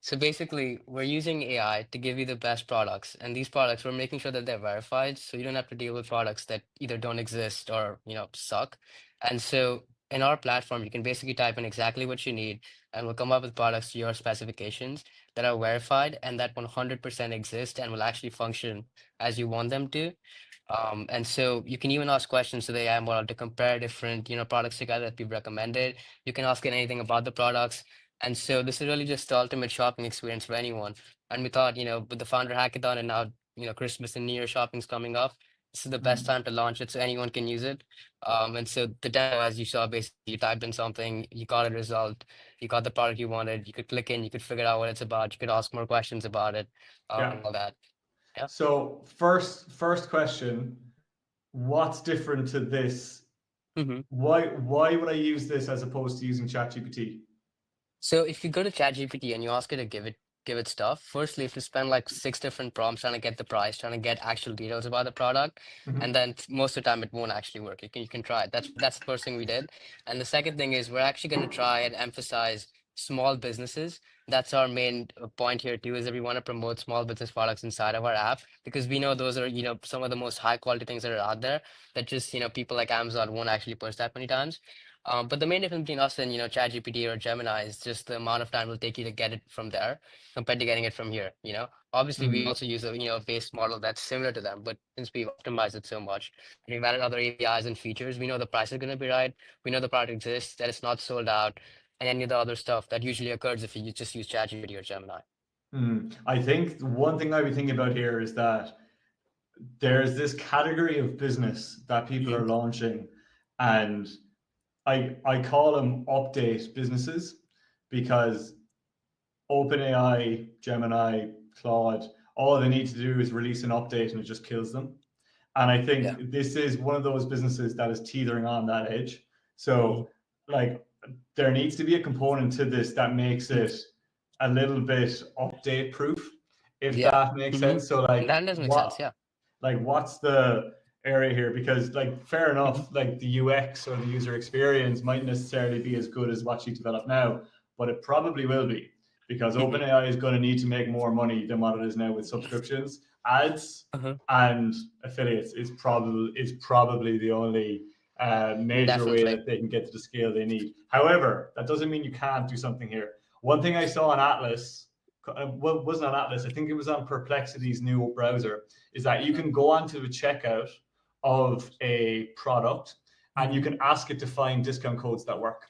So basically, we're using AI to give you the best products, and these products we're making sure that they're verified, so you don't have to deal with products that either don't exist or suck. And so in our platform, you can basically type in exactly what you need, and we'll come up with products to your specifications that are verified and that 100% exist and will actually function as you want them to. And so you can even ask questions to the AI model to compare different, products together that we've recommended. You can ask it anything about the products. And so this is really just the ultimate shopping experience for anyone. And we thought, with the founder hackathon and now, Christmas and New Year shopping's coming up. This is the best time to launch it so anyone can use it. And so the demo, as you saw, basically you typed in something, you got a result, you got the product you wanted, you could click in, you could figure out what it's about, you could ask more questions about it,
Yeah.
and all that. Yeah.
So first question, what's different to this?
Mm-hmm.
Why would I use this as opposed to using ChatGPT?
So if you go to ChatGPT and you ask it to give it stuff, firstly, if you spend like 6 different prompts trying to get the price, trying to get actual details about the product, and then most of the time it won't actually work. You can try it. That's the first thing we did. And the second thing is we're actually going to try and emphasize small businesses. That's our main point here too, is that we want to promote small business products inside of our app because we know those are, some of the most high quality things that are out there that just, people like Amazon won't actually push that many times. But the main difference between us and ChatGPT or Gemini is just the amount of time it'll take you to get it from there compared to getting it from here. Obviously we also use a base model that's similar to them, but since we've optimized it so much and we've added other APIs and features, we know the price is going to be right. We know the product exists, that it's not sold out, and any of the other stuff that usually occurs if you just use ChatGPT or Gemini.
I think the one thing I'd be thinking about here is that there's this category of business that people are launching, and I call them update businesses because OpenAI, Gemini, Claude, all they need to do is release an update and it just kills them. And I think this is one of those businesses that is teetering on that edge. So like there needs to be a component to this that makes it a little bit update proof, if that makes sense. So like
that does make sense, yeah.
Like what's the area here? Because like fair enough, like the UX or the user experience might necessarily be as good as what you develop now, but it probably will be because OpenAI is going to need to make more money than what it is now with subscriptions, ads, and affiliates is probably the only major way that they can get to the scale they need. However, that doesn't mean you can't do something here. One thing I saw on Atlas, well, wasn't on Atlas, I think it was on Perplexity's new browser, is that you can go onto the checkout of a product and you can ask it to find discount codes that work.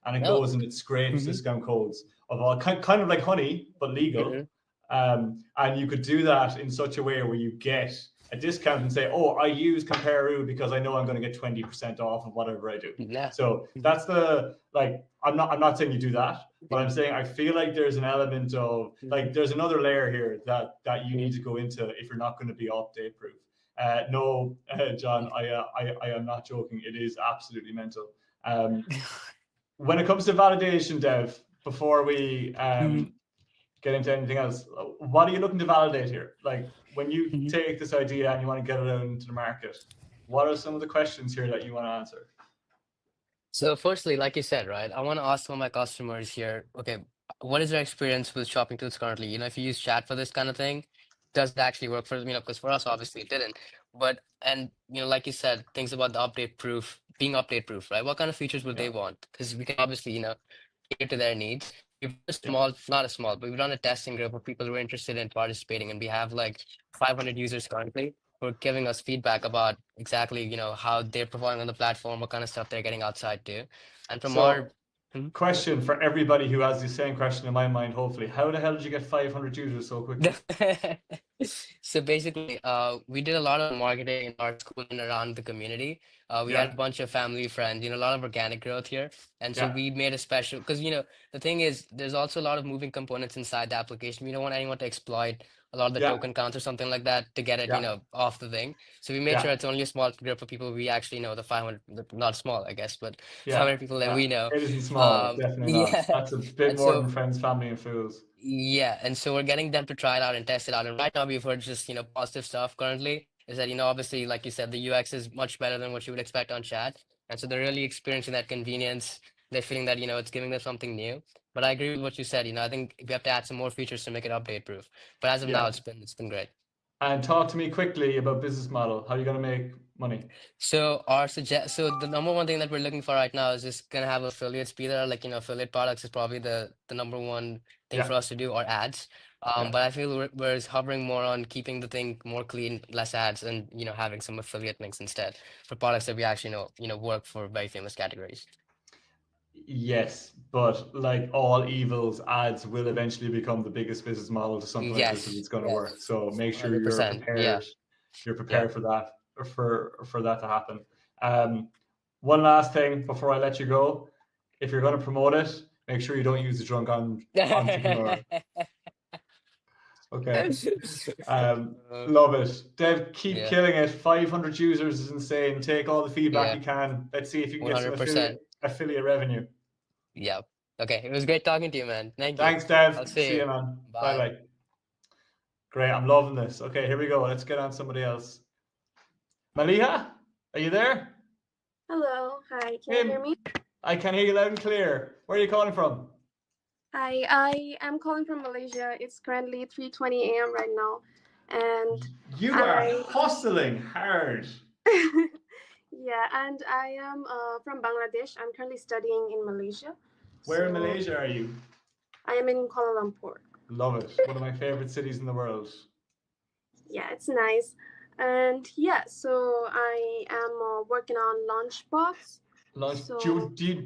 And it goes and it scrapes discount codes of all kind of like honey, but legal. And you could do that in such a way where you get a discount and say, oh, I use Comparoo because I know I'm going to get 20% off of whatever I do.
Yeah.
So that's the, like, I'm not saying you do that, but I'm saying I feel like there's an element of like there's another layer here that you need to go into if you're not going to be update proof. No, John, I am not joking. It is absolutely mental. When it comes to validation, Dev, before we get into anything else, what are you looking to validate here? Like when you take this idea and you want to get it out into the market, what are some of the questions here that you want to answer?
So firstly, like you said, right, I want to ask some of my customers here, okay, what is their experience with shopping tools currently? If you use chat for this kind of thing, does it actually work for them? Because for us, obviously it didn't. But, and, like you said, things about the update proof, being update proof, right? What kind of features would they want? Because we can obviously, cater to their needs. We've done a small, not a small, but we've done a testing group of people who are interested in participating, and we have like 500 users currently who are giving us feedback about exactly, how they're performing on the platform, what kind of stuff they're getting outside too. And from our
question for everybody who has the same question in my mind, hopefully, how the hell did you get 500 users so quickly?
So basically, we did a lot of marketing in our school and around the community. We had a bunch of family friends, a lot of organic growth here. And so we made a special, because, the thing is, there's also a lot of moving components inside the application. We don't want anyone to exploit a lot of the token counts or something like that to get it, off the thing. So we made sure it's only a small group of people we actually know, the 500, not small, I guess, but 500 people that we know.
It isn't small, definitely not. That's a bit more than friends, family, and fools.
Yeah, and so we're getting them to try it out and test it out. And right now we've heard just, positive stuff currently. Is that, obviously, like you said, the UX is much better than what you would expect on chat. And so they're really experiencing that convenience. They're feeling that, it's giving them something new. But I agree with what you said. I think we have to add some more features to make it update proof. But as of now,
Yeah.
it's been great.
And talk to me quickly about business model. How are you going to make money?
So the number one thing that we're looking for right now is just gonna have affiliates be there. Like, affiliate products is probably the number one thing for
Yeah.
us to do, or ads.
Yeah.
But I feel we're hovering more on keeping the thing more clean, less ads, and having some affiliate links instead for products that we actually work for very famous categories.
Yes, but like all evils, ads will eventually become the biggest business model to something like this if
Yes,
it's going to work. So make sure you're
100%. Yeah,
prepared. You're
yeah.
prepared for that, for that to happen. One last thing before I let you go. If you're going to promote it, make sure you don't use the drunk entrepreneur. Okay. Love it. Dev, keep
Yeah,
killing it. 500 users is insane. Take all the feedback
yeah,
you can. Let's see if you can get some
100%.
affiliate revenue.
Yeah. Okay, it was great talking to you, man. Thank you.
Thanks, Dev.
I'll
See
see you.
you, man.
Bye.
Bye. Great. I'm loving this. Okay, here we go. Let's get on somebody else. Maliha, are you there?
Hello, hi, can you hear me?
I can hear you loud and clear. Where are you calling from?
Hi, I am calling from Malaysia. It's currently 3:20 a.m. right now, and
You are hustling hard.
yeah, and I am from Bangladesh. I'm currently studying in Malaysia.
Where in Malaysia are you?
I am in Kuala Lumpur.
Love it. One of my favorite cities in the world.
Yeah, it's nice. And yeah, so I am working on Launchbox.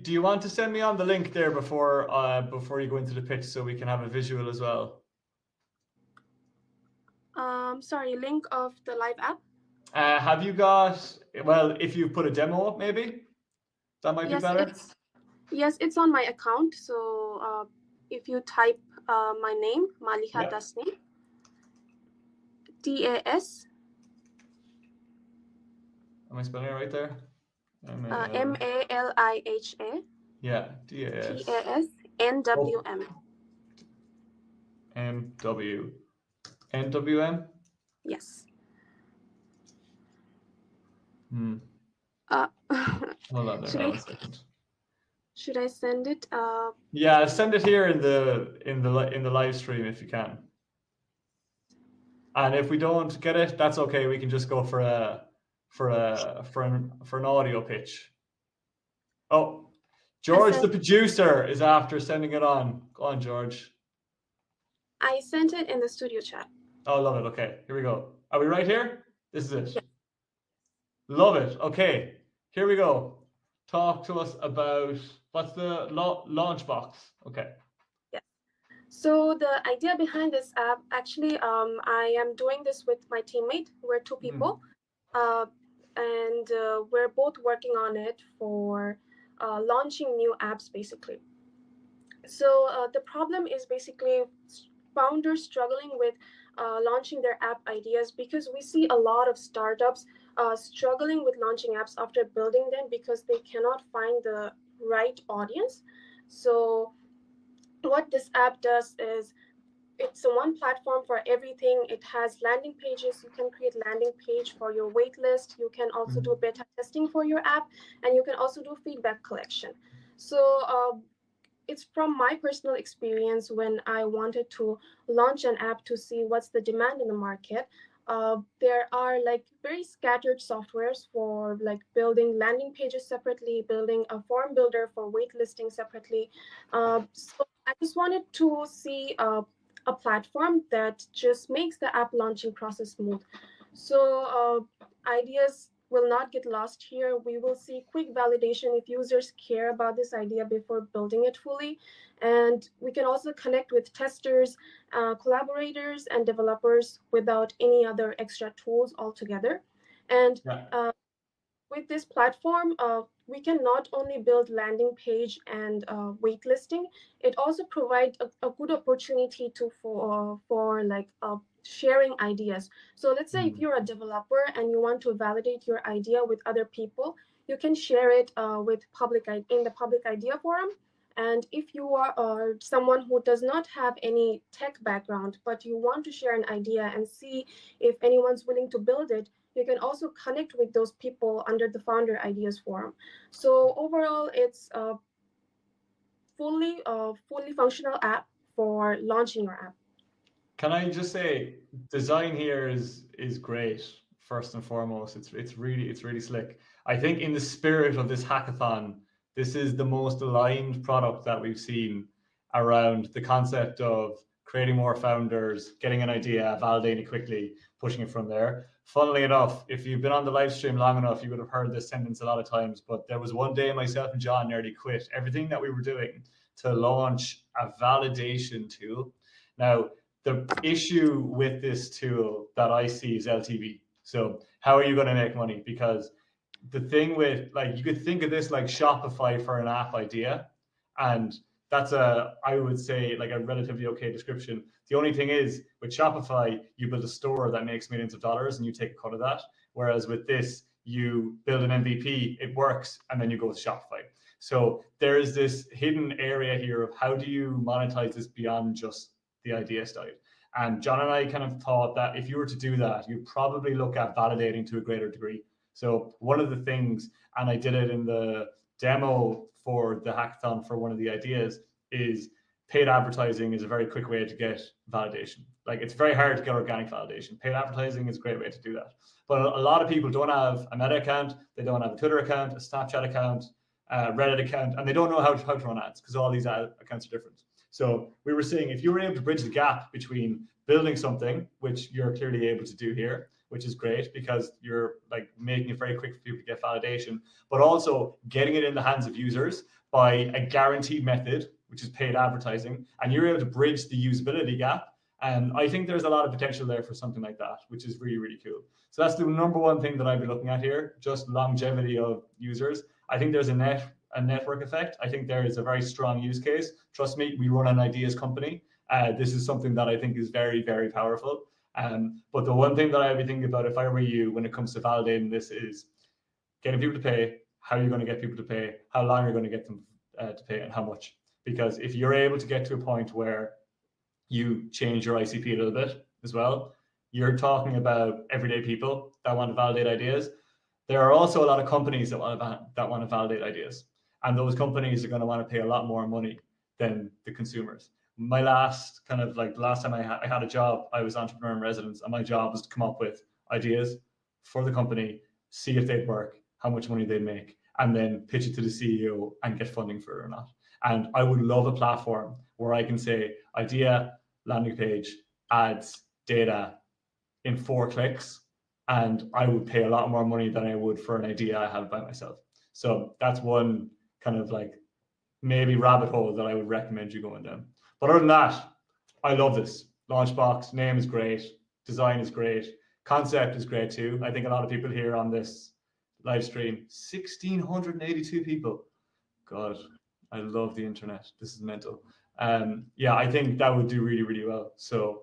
Do you want to send me on the link there before you go into the pitch so we can have a visual as well?
Sorry, link of the live app?
Have you got, well, if you put a demo up maybe, that might be better.
Yes, it's on my account. So if you type my name, Maliha Dasni, DAS.
Am I spelling it right there?
MALIHA.
Yeah, DAS.
TAS NWM.
NWM?
Yes.
Hold on there, one second.
Should I send it?
Yeah, send it here in the live stream if you can. And if we don't get it, that's okay. We can just go for an audio pitch. Oh, George, the producer, is after sending it on. Go on, George.
I sent it in the studio chat.
Oh, love it. Okay, here we go. Are we right here? This is it. Yeah. Love it. Okay, here we go. Talk to us about what's the launch box. Okay.
Yeah. So the idea behind this app, actually, I am doing this with my teammate. We're two people, and we're both working on it for launching new apps, basically. So the problem is basically founders struggling with launching their app ideas, because we see a lot of startups struggling with launching apps after building them because they cannot find the right audience. So what this app does is it's a one platform for everything. It has landing pages. You can create landing page for your wait list. You can also do beta testing for your app, and you can also do feedback collection. So it's from my personal experience when I wanted to launch an app to see what's the demand in the market. There are like very scattered softwares for like building landing pages separately, building a form builder for waitlisting separately. So I just wanted to see a platform that just makes the app launching process smooth. So ideas will not get lost here. We will see quick validation if users care about this idea before building it fully. And we can also connect with testers, collaborators, and developers without any other extra tools altogether. And with this platform, we can not only build landing page and waitlisting, it also provides a good opportunity for like sharing ideas. So let's say if you're a developer and you want to validate your idea with other people, you can share it with in the public idea forum. And if you are someone who does not have any tech background, but you want to share an idea and see if anyone's willing to build it, you can also connect with those people under the Founder Ideas Forum. So overall, it's a fully functional app for launching your app.
Can I just say, design here is great. First and foremost, it's really slick. I think in the spirit of this hackathon, this is the most aligned product that we've seen around the concept of creating more founders, getting an idea, validating it quickly, pushing it from there. Funnily enough, if you've been on the live stream long enough, you would have heard this sentence a lot of times, but there was one day myself and John nearly quit everything that we were doing to launch a validation tool. Now, the issue with this tool that I see is LTV. So how are you going to make money? Because the thing with, like, you could think of this like Shopify for an app idea, and that's I would say, like, a relatively okay description. The only thing is, with Shopify, you build a store that makes millions of dollars and you take a cut of that. Whereas with this, you build an MVP, it works, and then you go to Shopify. So there is this hidden area here of how do you monetize this beyond just the idea side. And John and I kind of thought that if you were to do that, you'd probably look at validating to a greater degree. So one of the things, and I did it in the demo for the hackathon for one of the ideas, is paid advertising is a very quick way to get validation. Like, it's very hard to get organic validation. Paid advertising is a great way to do that. But a lot of people don't have a Meta account, they don't have a Twitter account, a Snapchat account, a Reddit account, and they don't know how to run ads because all these accounts are different. So we were saying, if you were able to bridge the gap between building something, which you're clearly able to do here, which is great because you're like making it very quick for people to get validation, but also getting it in the hands of users by a guaranteed method, which is paid advertising, and you're able to bridge the usability gap. And I think there's a lot of potential there for something like that, which is really, really cool. So that's the number one thing that I've been looking at here, just longevity of users. I think there's a network effect. I think there is a very strong use case. Trust me, we run an ideas company. This is something that I think is very, very powerful. But the one thing that I'd be thinking about if I were you when it comes to validating this is getting people to pay, how you're going to get people to pay, how long you're going to get them to pay, and how much. Because if you're able to get to a point where you change your ICP a little bit as well, you're talking about everyday people that want to validate ideas. There are also a lot of companies that want to validate ideas, and those companies are going to want to pay a lot more money than the consumers. My last kind of like last time I had a job, I was entrepreneur in residence, and my job was to come up with ideas for the company, see if they'd work, how much money they'd make, and then pitch it to the CEO and get funding for it or not. And I would love a platform where I can say idea, landing page, ads, data in 4 clicks, and I would pay a lot more money than I would for an idea I have by myself. So that's one kind of like maybe rabbit hole that I would recommend you going down. But other than that, I love this. Launchbox, name is great, design is great, concept is great too. I think a lot of people here on this live stream, 1,682 people. God, I love the internet. This is mental. Yeah, I think that would do really, really well. So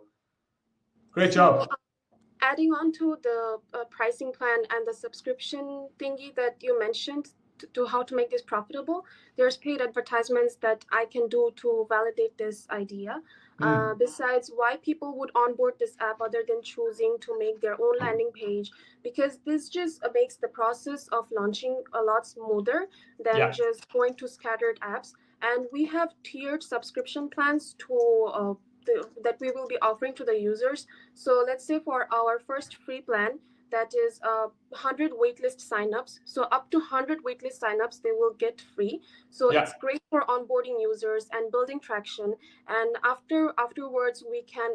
great job.
Adding on to the pricing plan and the subscription thingy that you mentioned to how to make this profitable, there's paid advertisements that I can do to validate this idea. Besides, why people would onboard this app other than choosing to make their own landing page, because this just makes the process of launching a lot smoother than just going to scattered apps. And we have tiered subscription plans to that we will be offering to the users. So let's say for our first free plan, that is 100 waitlist signups. So up to 100 waitlist signups, they will get free. So it's great for onboarding users and building traction. And afterwards, we can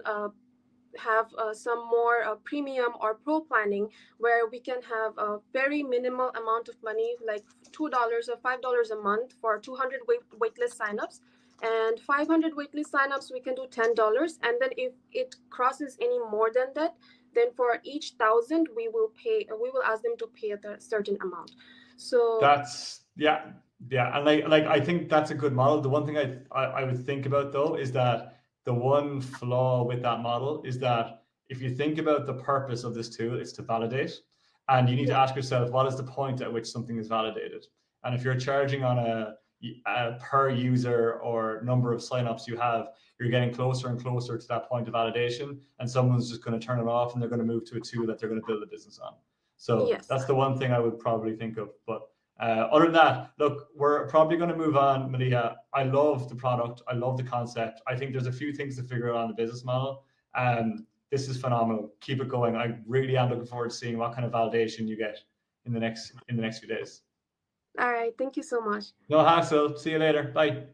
have some more premium or pro planning where we can have a very minimal amount of money, like $2 or $5 a month for 200 waitlist signups. And 500 waitlist signups, we can do $10. And then if it crosses any more than that, then for each 1,000, we will ask them to pay a certain amount. So
that's and I think that's a good model. The one thing I would think about though is that the one flaw with that model is that if you think about the purpose of this tool, it's to validate, and you need to ask yourself, what is the point at which something is validated? And if you're charging on a per user or number of signups you have, you're getting closer and closer to that point of validation, and someone's just going to turn it off and they're going to move to a tool that they're going to build a business on. So
Yes.
that's the one thing I would probably think of. But other than that, look, we're probably going to move on, Malia. I love the product. I love the concept. I think there's a few things to figure out on the business model. This is phenomenal. Keep it going. I really am looking forward to seeing what kind of validation you get in the next few days.
All right. Thank you so much.
No hassle. See you later. Bye.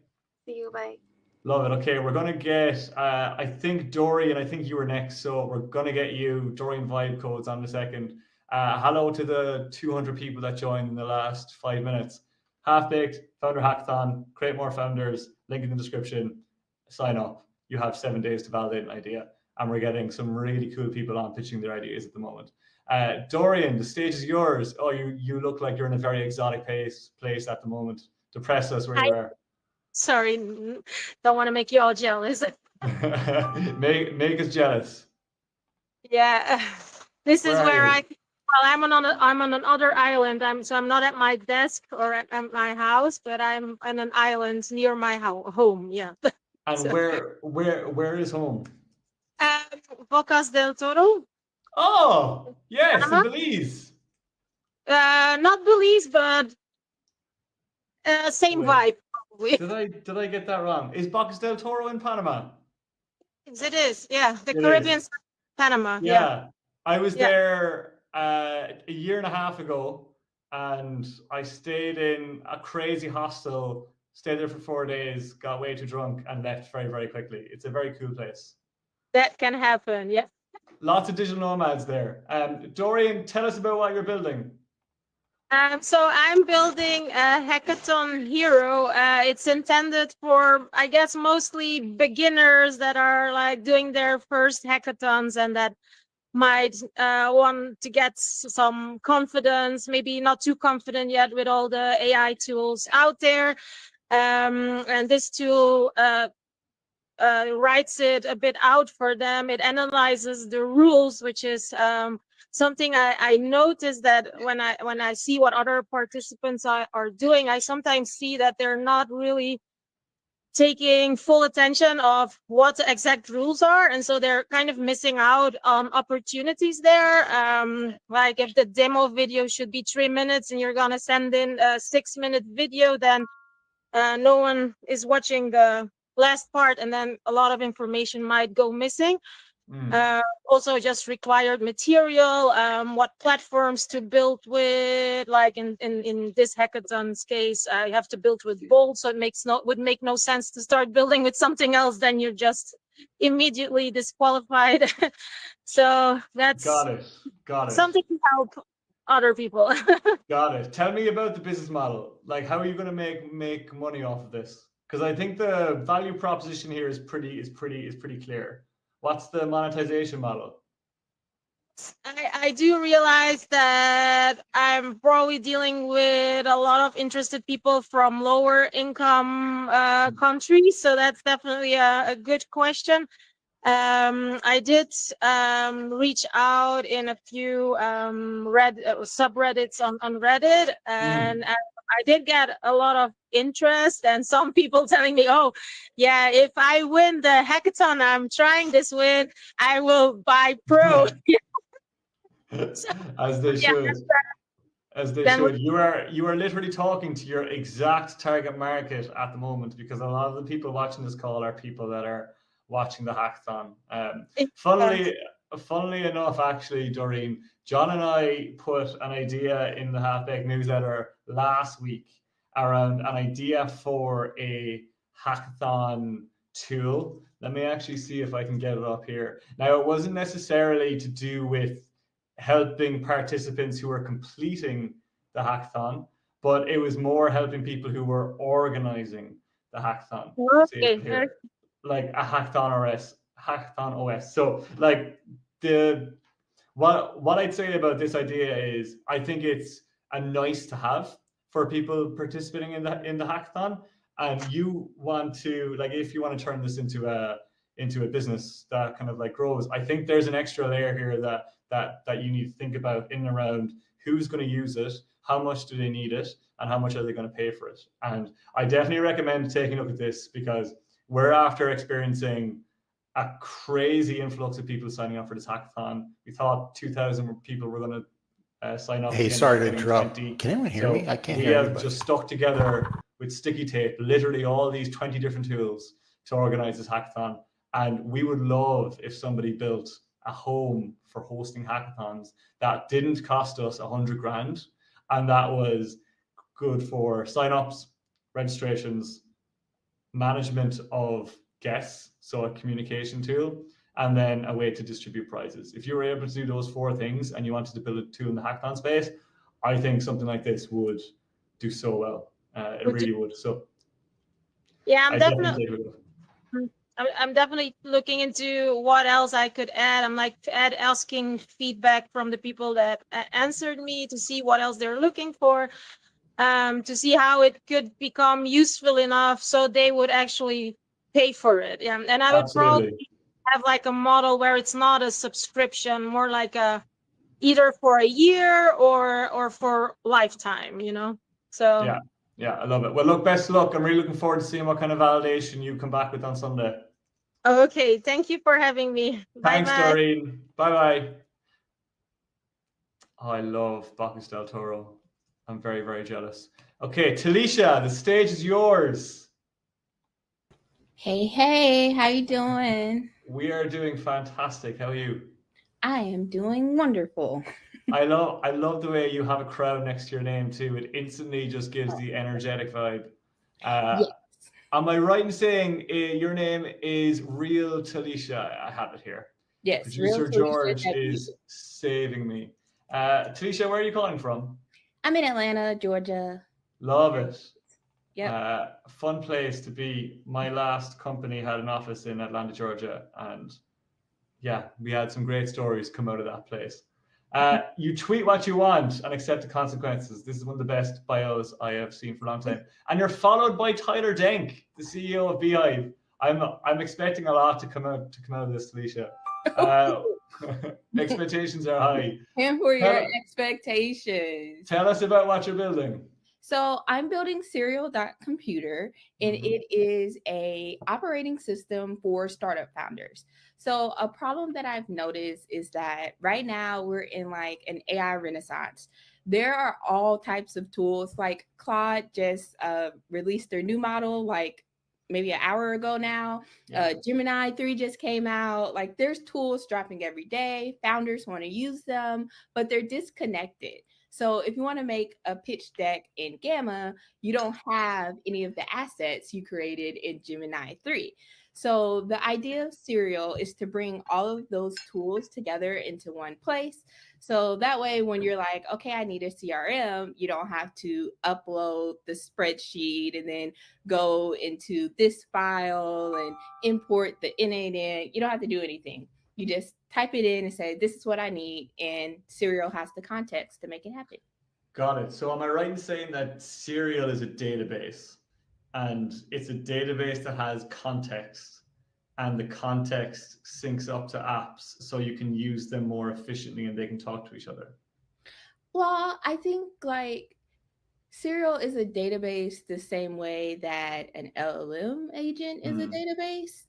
See you. Bye.
Love it. Okay, we're gonna get. I think Dorian. I think you were next, so we're gonna get you Dorian vibe codes on in a second. Hello to the 200 people that joined in the last 5 minutes. Half Baked Founder Hackathon. Create more founders. Link in the description. Sign up. You have 7 days to validate an idea, and we're getting some really cool people on pitching their ideas at the moment. Dorian, the stage is yours. Oh, you look like you're in a very exotic place at the moment. Depress us where you are.
Sorry, don't want to make you all jealous.
make us jealous.
Yeah, this is where
you?
I'm on another island. I'm not at my desk or at my house, but I'm on an island near my home. Yeah.
And
So,
where is home?
Bocas del Toro.
Oh, yes, in
Panama?
Belize.
Not Belize, but same vibe probably.
Did I get that wrong? Is Bocas del Toro in Panama?
Yes, it is. Yeah, the
It
Caribbean
is.
side of Panama.
Yeah. I was
Yeah.
there a year and a half ago, and I stayed in a crazy hostel. Stayed there for 4 days, got way too drunk, and left very, very quickly. It's a very cool place.
That can happen. Yeah.
Lots of digital nomads there. Dorian, tell us about what you're building.
So I'm building a Hackathon Hero. It's intended for, I guess, mostly beginners that are like doing their first hackathons and that might want to get some confidence, maybe not too confident yet with all the AI tools out there. And this tool writes it a bit out for them. It analyzes the rules, which is something I noticed that when I see what other participants are doing, I sometimes see that they're not really taking full attention of what the exact rules are, and so they're kind of missing out on opportunities there. Like if the demo video should be 3 minutes and you're gonna send in a 6-minute video, then no one is watching the last part, and then a lot of information might go missing. Also just required material, what platforms to build with, like in this hackathon's case, you have to build with Bolt, so it would make no sense to start building with something else, then you're just immediately disqualified. So that's
Got it.
something to help other people.
Got it. Tell me about the business model. Like, how are you going to make money off of this? Because I think the value proposition here is pretty clear. What's the monetization model?
I do realize that I'm probably dealing with a lot of interested people from lower income countries, so that's definitely a good question. I did reach out in a few subreddits on Reddit, and I did get a lot of interest, and some people telling me, oh yeah, if I win the hackathon I'm trying this with, I will buy Pro.
As they should. As they should. You are literally talking to your exact target market at the moment, because a lot of the people watching this call are people that are watching the hackathon. Funnily enough, actually, Doreen, John and I put an idea in the Half-Baked newsletter last week around an idea for a hackathon tool. Let me actually see if I can get it up here. Now, it wasn't necessarily to do with helping participants who are completing the hackathon, but it was more helping people who were organizing the hackathon.
Okay.
Here, like a hackathon OS. So like what I'd say about this idea is I think it's a nice to have for people participating in the hackathon, and you want to, like, if you want to turn this into a business that kind of like grows, I think there's an extra layer here that you need to think about in and around who's going to use it, how much do they need it, and how much are they going to pay for it. And I definitely recommend taking a look at this, because we're after experiencing a crazy influx of people signing up for this hackathon. We thought 2,000 people were going to sign up.
Hey,
in
sorry to
2020.
interrupt. Can anyone hear
So
me? I can't
we
hear
have
anybody.
just stuck together with sticky tape, literally all these 20 different tools to organize this hackathon. And we would love if somebody built a home for hosting hackathons that didn't cost us 100 grand, and that was good for signups, registrations, management of guests, so a communication tool, and then a way to distribute prizes. If you were able to do those 4 things and you wanted to build a tool in the hackathon space, I think something like this would do so well. It really would. So
yeah,
I definitely would.
I'm definitely looking into what else I could add. I'm like asking feedback from the people that answered me to see what else they're looking for, to see how it could become useful enough so they would actually pay for it. Yeah, and I would probably have like a model where it's not a subscription, more like a either for a year or for lifetime, you know. So
yeah, I love it. Well, look, best of luck. I'm really looking forward to seeing what kind of validation you come back with on Sunday.
Okay, thank you for having me.
Thanks,
Bye-bye.
Doreen. Bye-bye. Oh, I love Bacchus del Toro. I'm very, very jealous. Okay, Talisha, the stage is yours.
Hey, how you doing?
We are doing fantastic. How are you?
I am doing wonderful.
I love the way you have a crowd next to your name too. It instantly just gives the energetic vibe.
Yes.
Am I right in saying your name is Real Talisha? I have it here.
Yes.
Producer
Real
George is saving me. Talisha, where are you calling from?
I'm in Atlanta, Georgia.
Love it.
Yeah.
Fun place to be. My last company had an office in Atlanta, Georgia, and yeah, we had some great stories come out of that place. You tweet what you want and accept the consequences. This is one of the best bios I have seen for a long time. And you're followed by Tyler Denk, the CEO of Beehive. I'm expecting a lot to come out of this, Talisha. Expectations are high.
And for your expectations.
Tell us about what you're building.
So I'm building Serial.computer, and it is a operating system for startup founders. So a problem that I've noticed is that right now we're in like an AI renaissance. There are all types of tools, like Claude just released their new model like maybe an hour ago now. Gemini 3 just came out. Like there's tools dropping every day. Founders want to use them, but they're disconnected. So if you want to make a pitch deck in Gamma, you don't have any of the assets you created in Gemini 3. So the idea of Serial is to bring all of those tools together into one place. So that way, when you're like, okay, I need a CRM, you don't have to upload the spreadsheet and then go into this file and import the innate in. You don't have to do anything. You just type it in and say, this is what I need, and Serial has the context to make it happen.
Got it. So am I right in saying that Serial is a database, and it's a database that has context, and the context syncs up to apps so you can use them more efficiently and they can talk to each other?
Well, I think like Serial is a database the same way that an LLM agent is a database.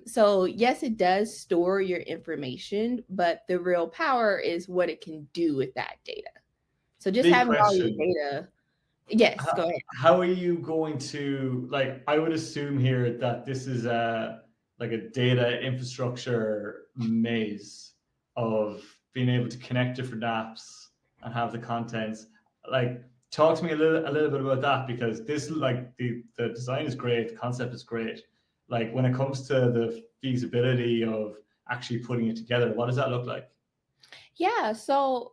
So yes, it does store your information, but the real power is what it can do with that data. So just having all your data. Yes, go ahead.
How are you going to, like, I would assume here that this is like a data infrastructure maze of being able to connect different apps and have the contents. Like, talk to me a little bit about that, because this, like, the design is great, the concept is great. Like, when it comes to the feasibility of actually putting it together, what does that look like?
Yeah, so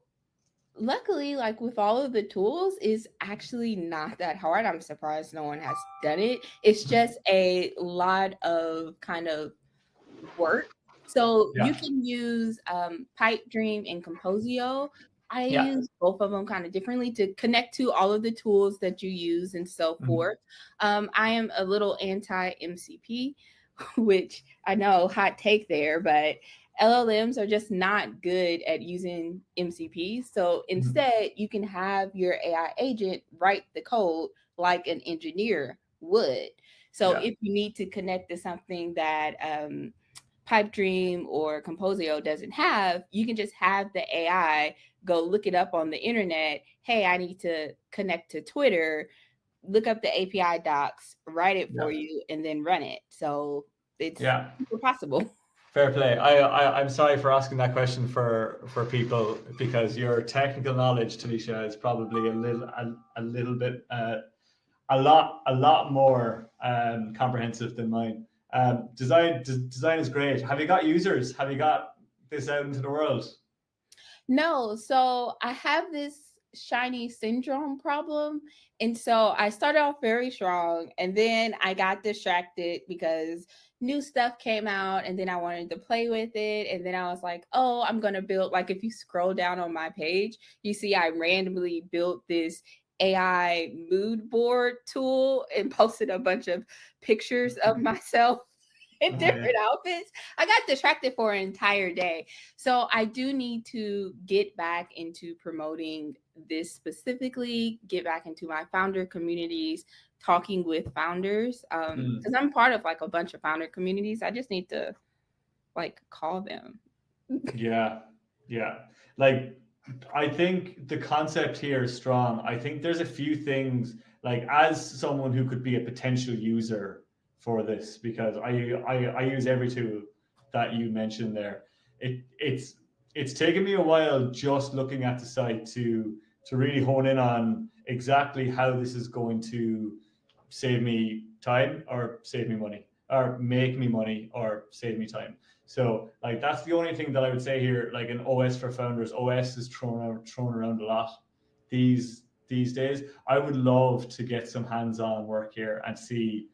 luckily, like with all of the tools, is actually not that hard. I'm surprised no one has done it. It's just a lot of kind of work. So you can use Pipedream and Composio. I use both of them kind of differently to connect to all of the tools that you use and so forth. I am a little anti-MCP, which I know, hot take there, but LLMs are just not good at using MCPs. So instead, you can have your AI agent write the code like an engineer would. So if you need to connect to something that Pipe Dream or Composio doesn't have, you can just have the AI go look it up on the internet. Hey, I need to connect to Twitter, look up the API docs, write it for you, and then run it. So it's super possible.
Fair play. I'm sorry for asking that question for people, because your technical knowledge, Talisha, is probably a little bit a lot more comprehensive than mine. Design is great. Have you got users? Have you got this out into the world?
No, so I have this shiny syndrome problem. And so I started off very strong, and then I got distracted because new stuff came out, and then I wanted to play with it. And then I was like, oh, I'm going to build, like, if you scroll down on my page, you see I randomly built this AI mood board tool and posted a bunch of pictures of myself in different outfits. I got distracted for an entire day. So I do need to get back into promoting this specifically, get back into my founder communities, talking with founders. Because I'm part of like a bunch of founder communities. I just need to like call them.
Yeah. Like, I think the concept here is strong. I think there's a few things, like, as someone who could be a potential user for this, because I use every tool that you mentioned there. It's taken me a while just looking at the site to really hone in on exactly how this is going to save me time or save me money, or make me money or save me time. So like, that's the only thing that I would say here. Like, an OS for founders, OS is thrown around a lot these days. I would love to get some hands-on work here and see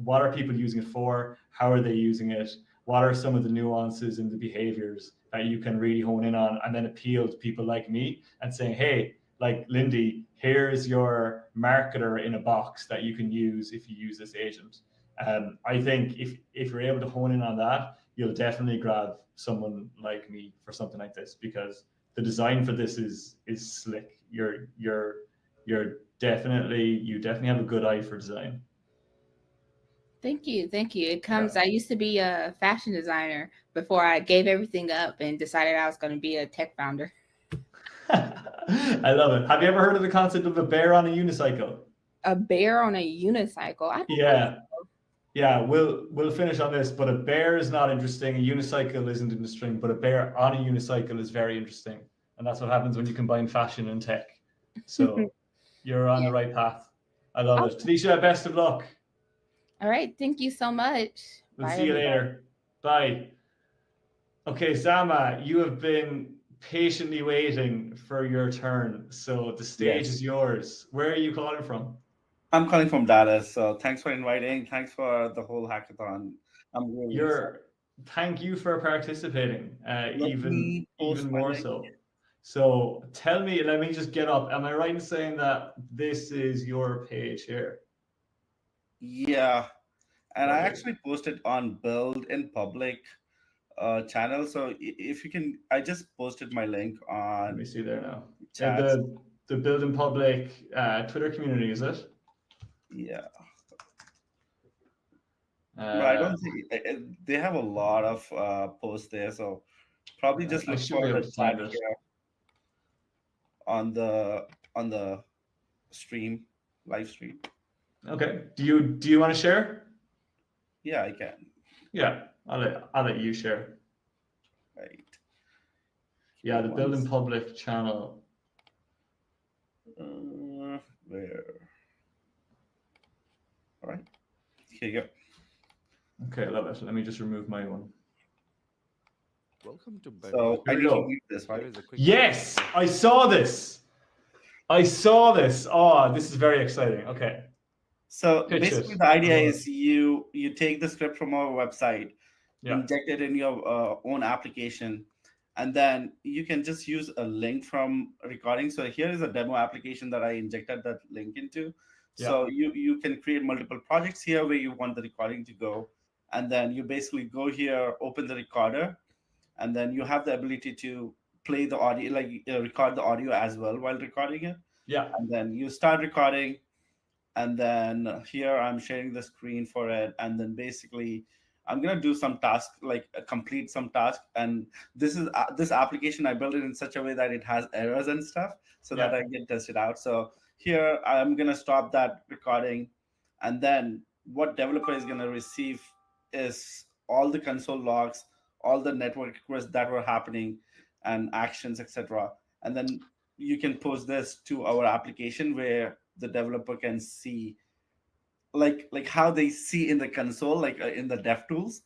what are people using it for, how are they using it, what are some of the nuances in the behaviors that you can really hone in on, and then appeal to people like me and saying, hey, like, Lindy, here's your marketer in a box that you can use if you use this agent. I think if you're able to hone in on that, you'll definitely grab someone like me for something like this, because the design for this is slick. You definitely have a good eye for design.
Thank you. It comes. I used to be a fashion designer before I gave everything up and decided I was going to be a tech founder.
I love it. Have you ever heard of the concept of a bear on a unicycle?
A bear on a unicycle? I don't think so.
Yeah, we'll finish on this, but a bear is not interesting. A unicycle isn't interesting, but a bear on a unicycle is very interesting. And that's what happens when you combine fashion and tech. So you're on the right path. I love it. Talisha, best of luck.
All right. Thank you so much.
We'll see you later. Bye. Okay, Zama, you have been patiently waiting for your turn. So the stage is yours. Where are you calling from?
I'm calling from Dallas. So thanks for inviting. Thanks for the whole hackathon. I'm really excited.
Thank you for participating. Even more so. So tell me, let me just get up. Am I right in saying that this is your page here?
Yeah. And I actually posted on Build in Public channel. So if you can, I just posted my link on.
Let me see there now. Yeah, the Build in Public Twitter community, is it?
Yeah. But I don't think they have a lot of posts there. So probably just look for the chat here on the stream, live stream.
Okay. Do you want to share?
Yeah, I can.
Yeah, I'll let you share.
Right.
Yeah, the Build in Public channel.
Where? All right. Here you go.
Okay, I love it. Let me just remove my one.
Welcome to bed.
So I need to mute this, right?
Yes, I saw this. Oh, this is very exciting. Okay.
So basically, the idea is you take the script from our website, inject it in your own application, and then you can just use a link from recording. So here is a demo application that I injected that link into. So you can create multiple projects here where you want the recording to go. And then you basically go here, open the recorder, and then you have the ability to play the audio, like record the audio as well while recording it.
Yeah.
And then you start recording. And then here I'm sharing the screen for it. And then basically I'm gonna do some task, like complete some task, and this application I built it in such a way that it has errors and stuff, so that I can test it out. So here I'm gonna stop that recording, and then what developer is gonna receive is all the console logs, all the network requests that were happening, and actions, etc. And then you can post this to our application where the developer can see like how they see in the console, like in the dev tools,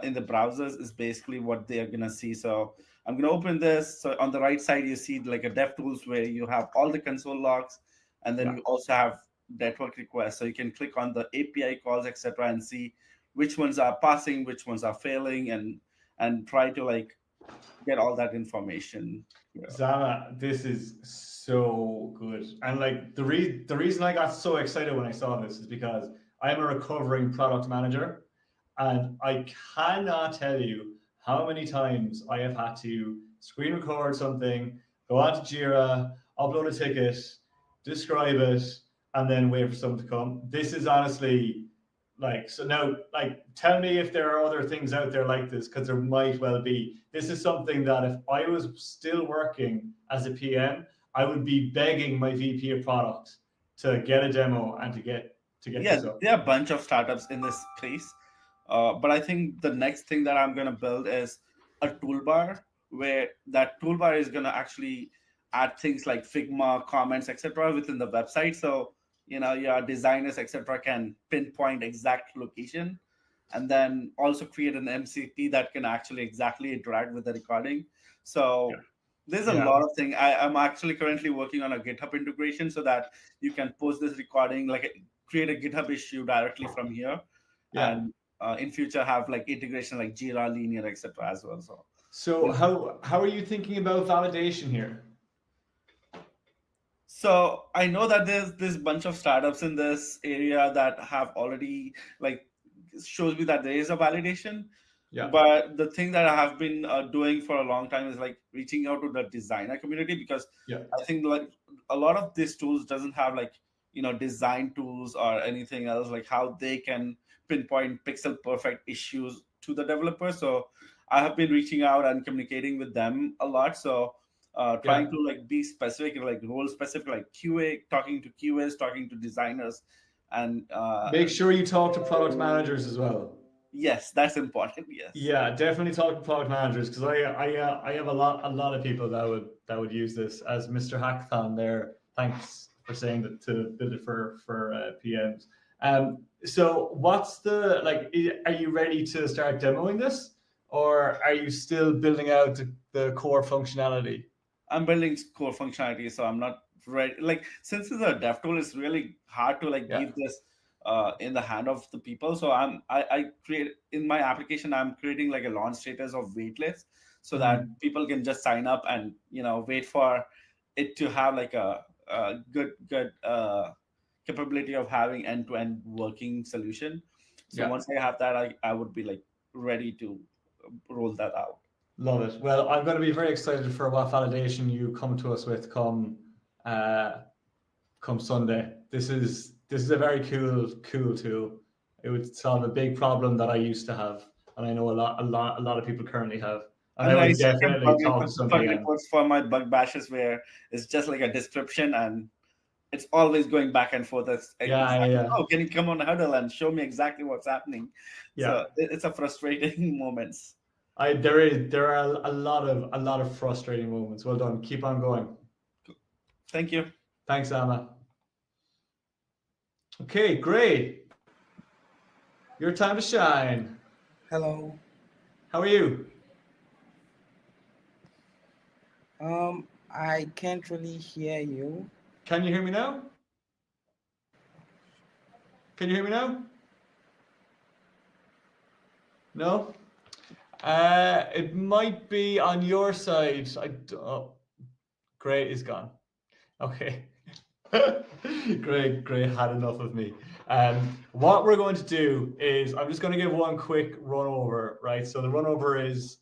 in the browsers is basically what they are gonna see. So I'm gonna open this. So on the right side you see like a dev tools where you have all the console logs, and then you also have network requests. So you can click on the API calls, etc., and see which ones are passing, which ones are failing, and try to like get all that information.
Zama, this is so good. And like the reason I got so excited when I saw this is because I'm a recovering product manager, and I cannot tell you how many times I have had to screen record something, go onto Jira, upload a ticket, describe it, and then wait for someone to come. This is honestly like, so now, like, tell me if there are other things out there like this, because there might well be. This is something that if I was still working as a PM, I would be begging my VP of product to get a demo and to get this up.
There are a bunch of startups in this space, but I think the next thing that I'm going to build is a toolbar, where that toolbar is going to actually add things like Figma, comments, etc. within the website. So your designers, etc., can pinpoint exact location, and then also create an MCP that can actually exactly interact with the recording. So there's a lot of things. I'm actually currently working on a GitHub integration so that you can post this recording, like create a GitHub issue directly from here, and in future have like integration like Jira, Linear, etc. as well.
So how are you thinking about validation here?
So I know that there's this bunch of startups in this area that have already like shows me that there is a validation. But the thing that I have been doing for a long time is like reaching out to the designer community, because I think like a lot of these tools doesn't have like design tools or anything else, like how they can pinpoint pixel perfect issues to the developer. So I have been reaching out and communicating with them a lot. So trying to like be specific, like role specific, like QA, talking to QAs, talking to designers, and
make sure you talk to product managers as well.
Yes, that's important. Yes.
Yeah, definitely talk to product managers, because I have a lot of people that would use this. As Mr. Hackathon there, thanks for saying that, to build it for PMs. So what's the, like, are you ready to start demoing this, or are you still building out the core functionality?
I'm building core functionality, so I'm not ready. Like, since it's a dev tool, it's really hard to like give this in the hand of the people. So I create in my application, I'm creating like a launch status of waitlist, so that people can just sign up and wait for it to have like a good capability of having end-to-end working solution. So once I have that, I would be like ready to roll that out.
Love it. Well, I'm going to be very excited for what validation you come to us with come Sunday. This is a very cool tool. It would solve a big problem that I used to have, and I know a lot of people currently have. And I would definitely talk to somebody.
Reports for my bug bashes where it's just like a description and it's always going back and forth. Oh, can you come on Huddle and show me exactly what's happening? So it's a frustrating moments.
There are a lot of frustrating moments. Well done. Keep on going.
Thank you.
Thanks, Amma. Okay, great. Your time to shine.
Hello.
How are you?
I can't really hear you.
Can you hear me now? Can you hear me now? No? It might be on your side. Gray is gone. Okay. Gray had enough of me. What we're going to do is I'm just going to give one quick run over, right? So the run over is,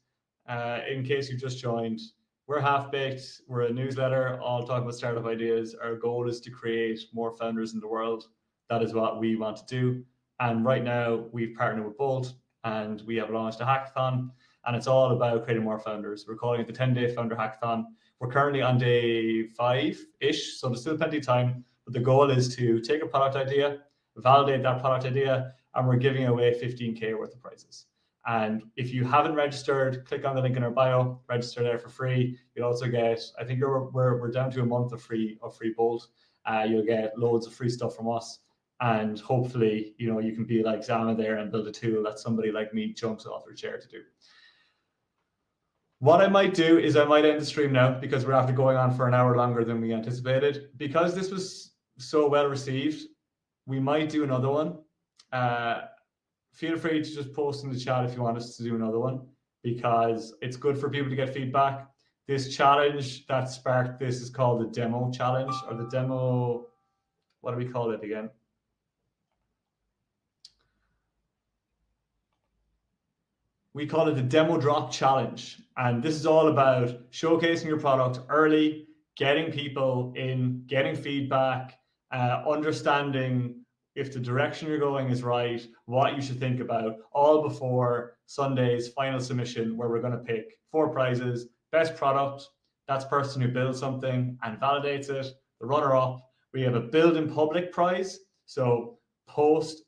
in case you just joined, we're Half Baked. We're a newsletter all talking about startup ideas. Our goal is to create more founders in the world. That is what we want to do. And right now we've partnered with Bolt, and we have launched a hackathon, and it's all about creating more founders. We're calling it the 10-day founder hackathon. We're currently on day 5-ish, so there's still plenty of time, but the goal is to take a product idea, validate that product idea, and we're giving away 15K worth of prizes. And if you haven't registered, click on the link in our bio, register there for free. You'll also get, I think we're down to a month of free Bolt. You'll get loads of free stuff from us. And hopefully, you know, you can be like Zama there and build a tool that somebody like me jumps off their chair to do. What I might do is I might end the stream now because we're after going on for an hour longer than we anticipated. Because this was so well received, we might do another one. Feel free to just post in the chat if you want us to do another one, because it's good for people to get feedback. This challenge that sparked this is called the demo challenge, or the demo, what do we call it again? We call it the demo drop challenge. And this is all about showcasing your product early, getting people in, getting feedback, understanding if the direction you're going is right, what you should think about, all before Sunday's final submission, where we're going to pick 4 prizes: best product, that's person who builds something and validates it; the runner-up. We have a build in public prize, so post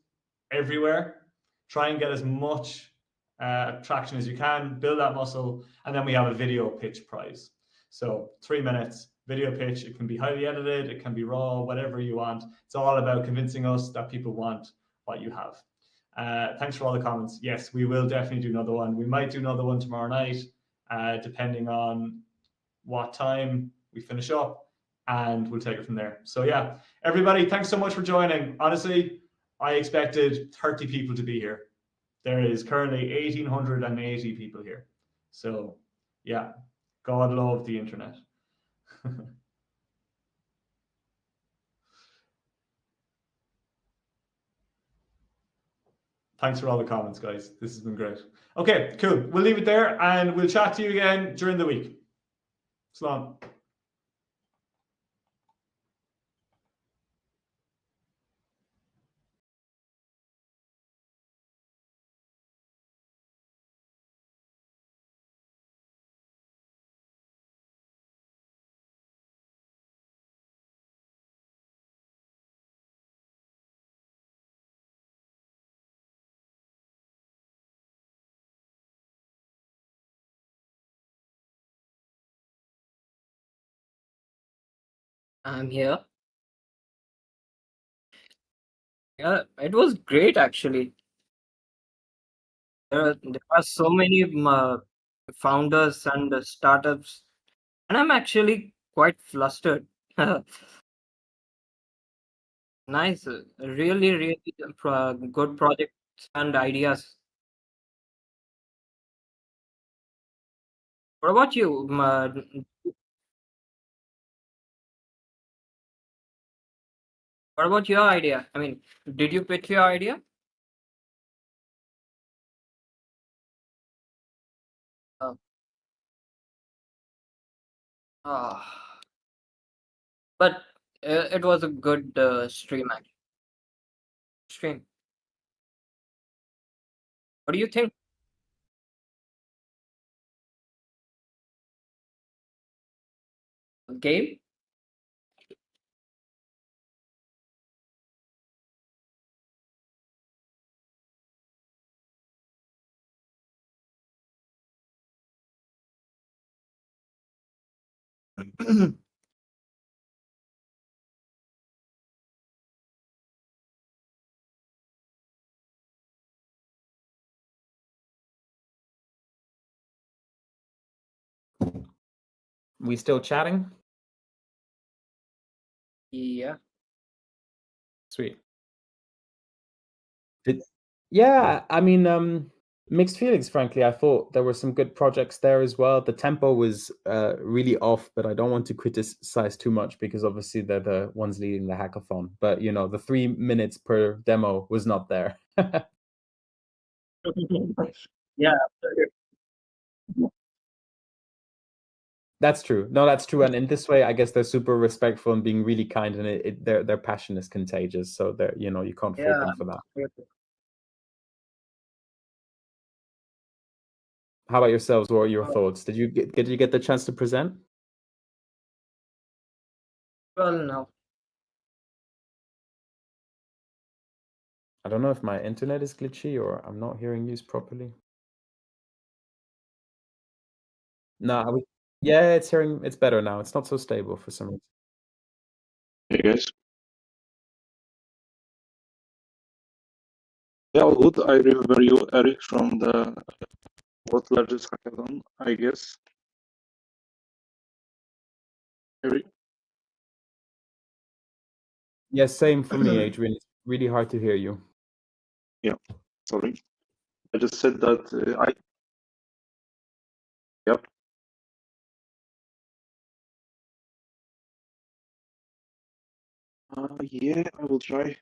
everywhere, try and get as much traction as you can, build that muscle, and then we have a video pitch prize. So 3 minutes video pitch. It can be highly edited, it can be raw, whatever you want. It's all about convincing us that people want what you have. Thanks for all the comments. Yes, we will definitely do another one. We might do another one tomorrow night, depending on what time we finish up, and we'll take it from there. So yeah, everybody, thanks so much for joining. Honestly, I expected 30 people to be here. There is currently 1,880 people here. So yeah, God love the internet. Thanks for all the comments, guys. This has been great. Okay, cool. We'll leave it there, and we'll chat to you again during the week. Slán.
I'm here. Yeah, it was great actually. There are so many founders and startups, and I'm actually quite flustered. Nice, really, really good projects and ideas. What about you? What about your idea? I mean, did you pitch your idea? Ah, but it was a good stream. Actually. Stream. What do you think? Game?
We still chatting?
Yeah.
Sweet. Yeah, I mean, mixed feelings, frankly. I thought there were some good projects there as well. The tempo was really off, but I don't want to criticize too much because obviously they're the ones leading the hackathon. But, you know, the 3 minutes per demo was not there.
Yeah.
That's true. No, that's true. And in this way, I guess they're super respectful and being really kind, and their passion is contagious. So they're, you know, you can't fault them for that. How about yourselves? What are your thoughts? Did you get the chance to present?
Well, no.
I don't know if my internet is glitchy or I'm not hearing you properly. No, yeah, it's better now. It's not so stable for some reason.
Hey guys. Yeah, all good. I remember you, Eric, from the world's largest hackathon, I guess. Eric?
Yes, same for me, Adrian. It's really hard to hear you.
Yeah, sorry. I just said that Yep. Yeah, I will try.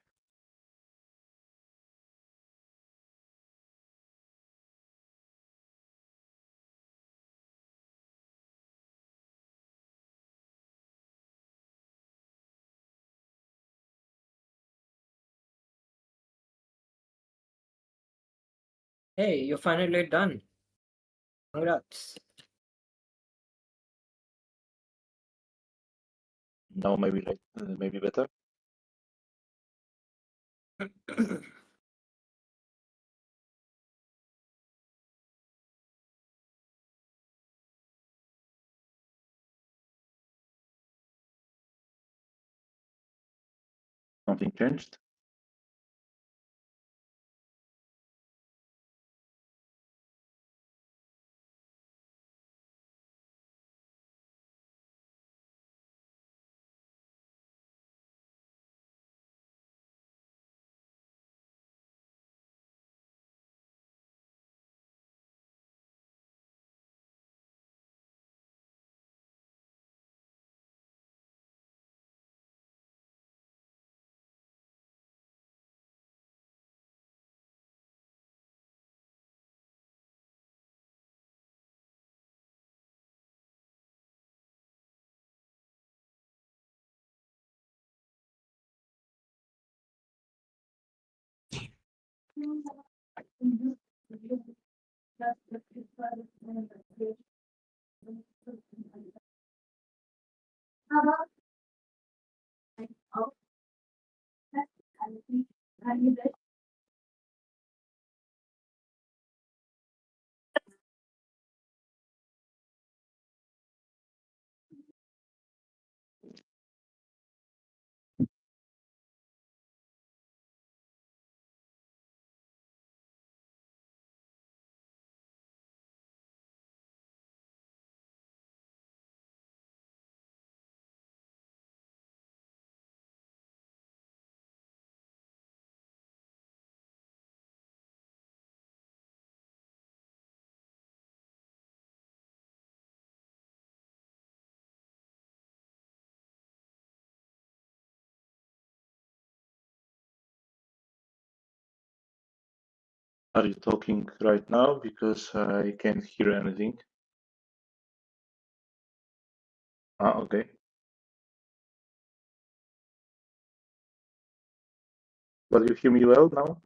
Hey, you're finally done. Congrats.
Now maybe maybe better. Nothing changed. Are you talking right now? Because I can't hear anything. Okay. But you hear me well now?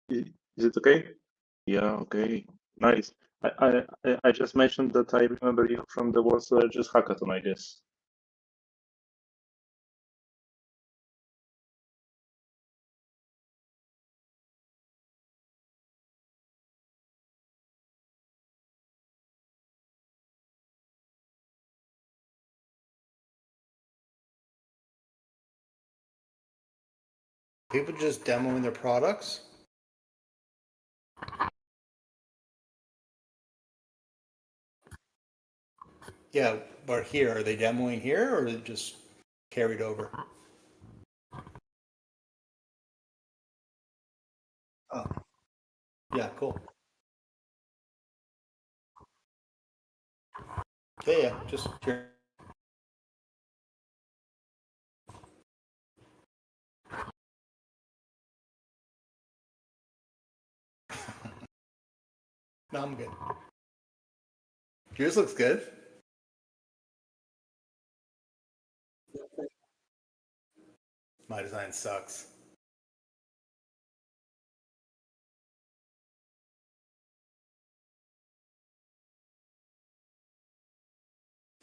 Is it okay? Yeah, okay. Nice. I just mentioned that I remember you from the world's largest hackathon, I guess.
People just demoing their products? Yeah, but here, are they demoing here or is it just carried over? Oh, yeah, cool. Yeah, just curious. No, I'm good. Yours looks good. My design sucks.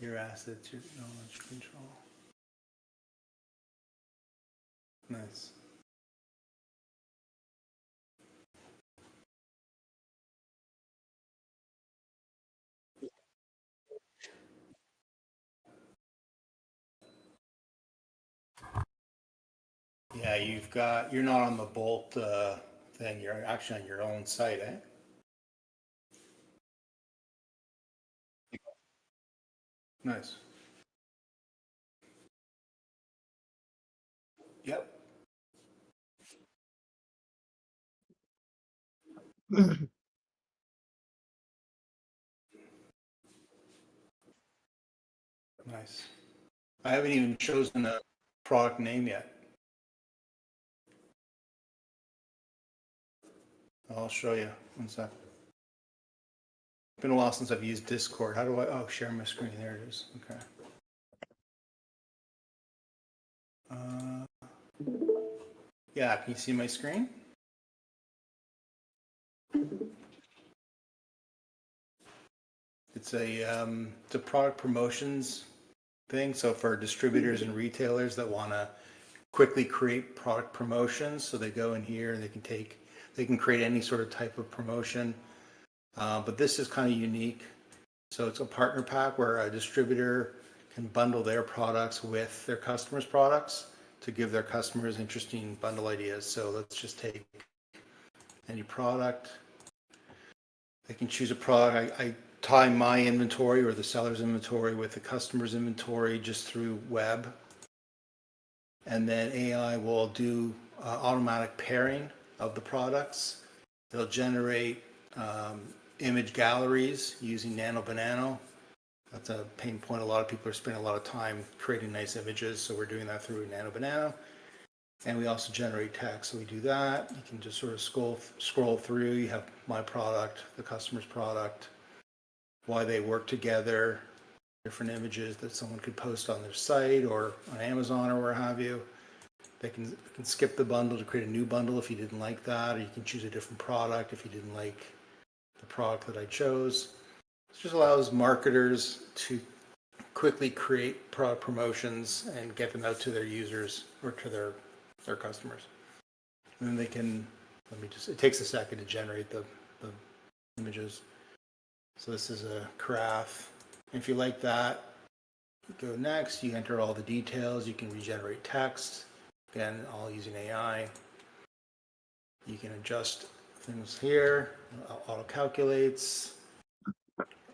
Your assets, your knowledge control. Nice. Yeah, you're not on the Bolt thing, you're actually on your own site, eh? Nice. Yep. Nice. I haven't even chosen a product name yet. I'll show you. One sec. It's been a while since I've used Discord. How do I, oh, share my screen. There it is. Okay. Yeah, can you see my screen? It's a product promotions thing. So for distributors and retailers that want to quickly create product promotions, so they go in here and they can create any sort of type of promotion. But this is kind of unique. So it's a partner pack where a distributor can bundle their products with their customers' products to give their customers interesting bundle ideas. So let's just take any product. They can choose a product. I tie my inventory or the seller's inventory with the customer's inventory just through web. And then AI will do automatic pairing of the products. They'll generate image galleries using Nano Banano. That's a pain point. A lot of people are spending a lot of time creating nice images, so we're doing that through Nano Banano. And we also generate text, so we do that. You can just sort of scroll through. You have my product, the customer's product, why they work together, different images that someone could post on their site or on Amazon or where have you. They can skip the bundle to create a new bundle if you didn't like that, or you can choose a different product if you didn't like the product that I chose. This just allows marketers to quickly create product promotions and get them out to their users or to their customers. And then they can, it takes a second to generate the images. So this is a carafe. If you like that, you go next, you enter all the details, you can regenerate text, again, all using AI. You can adjust things here, auto calculates,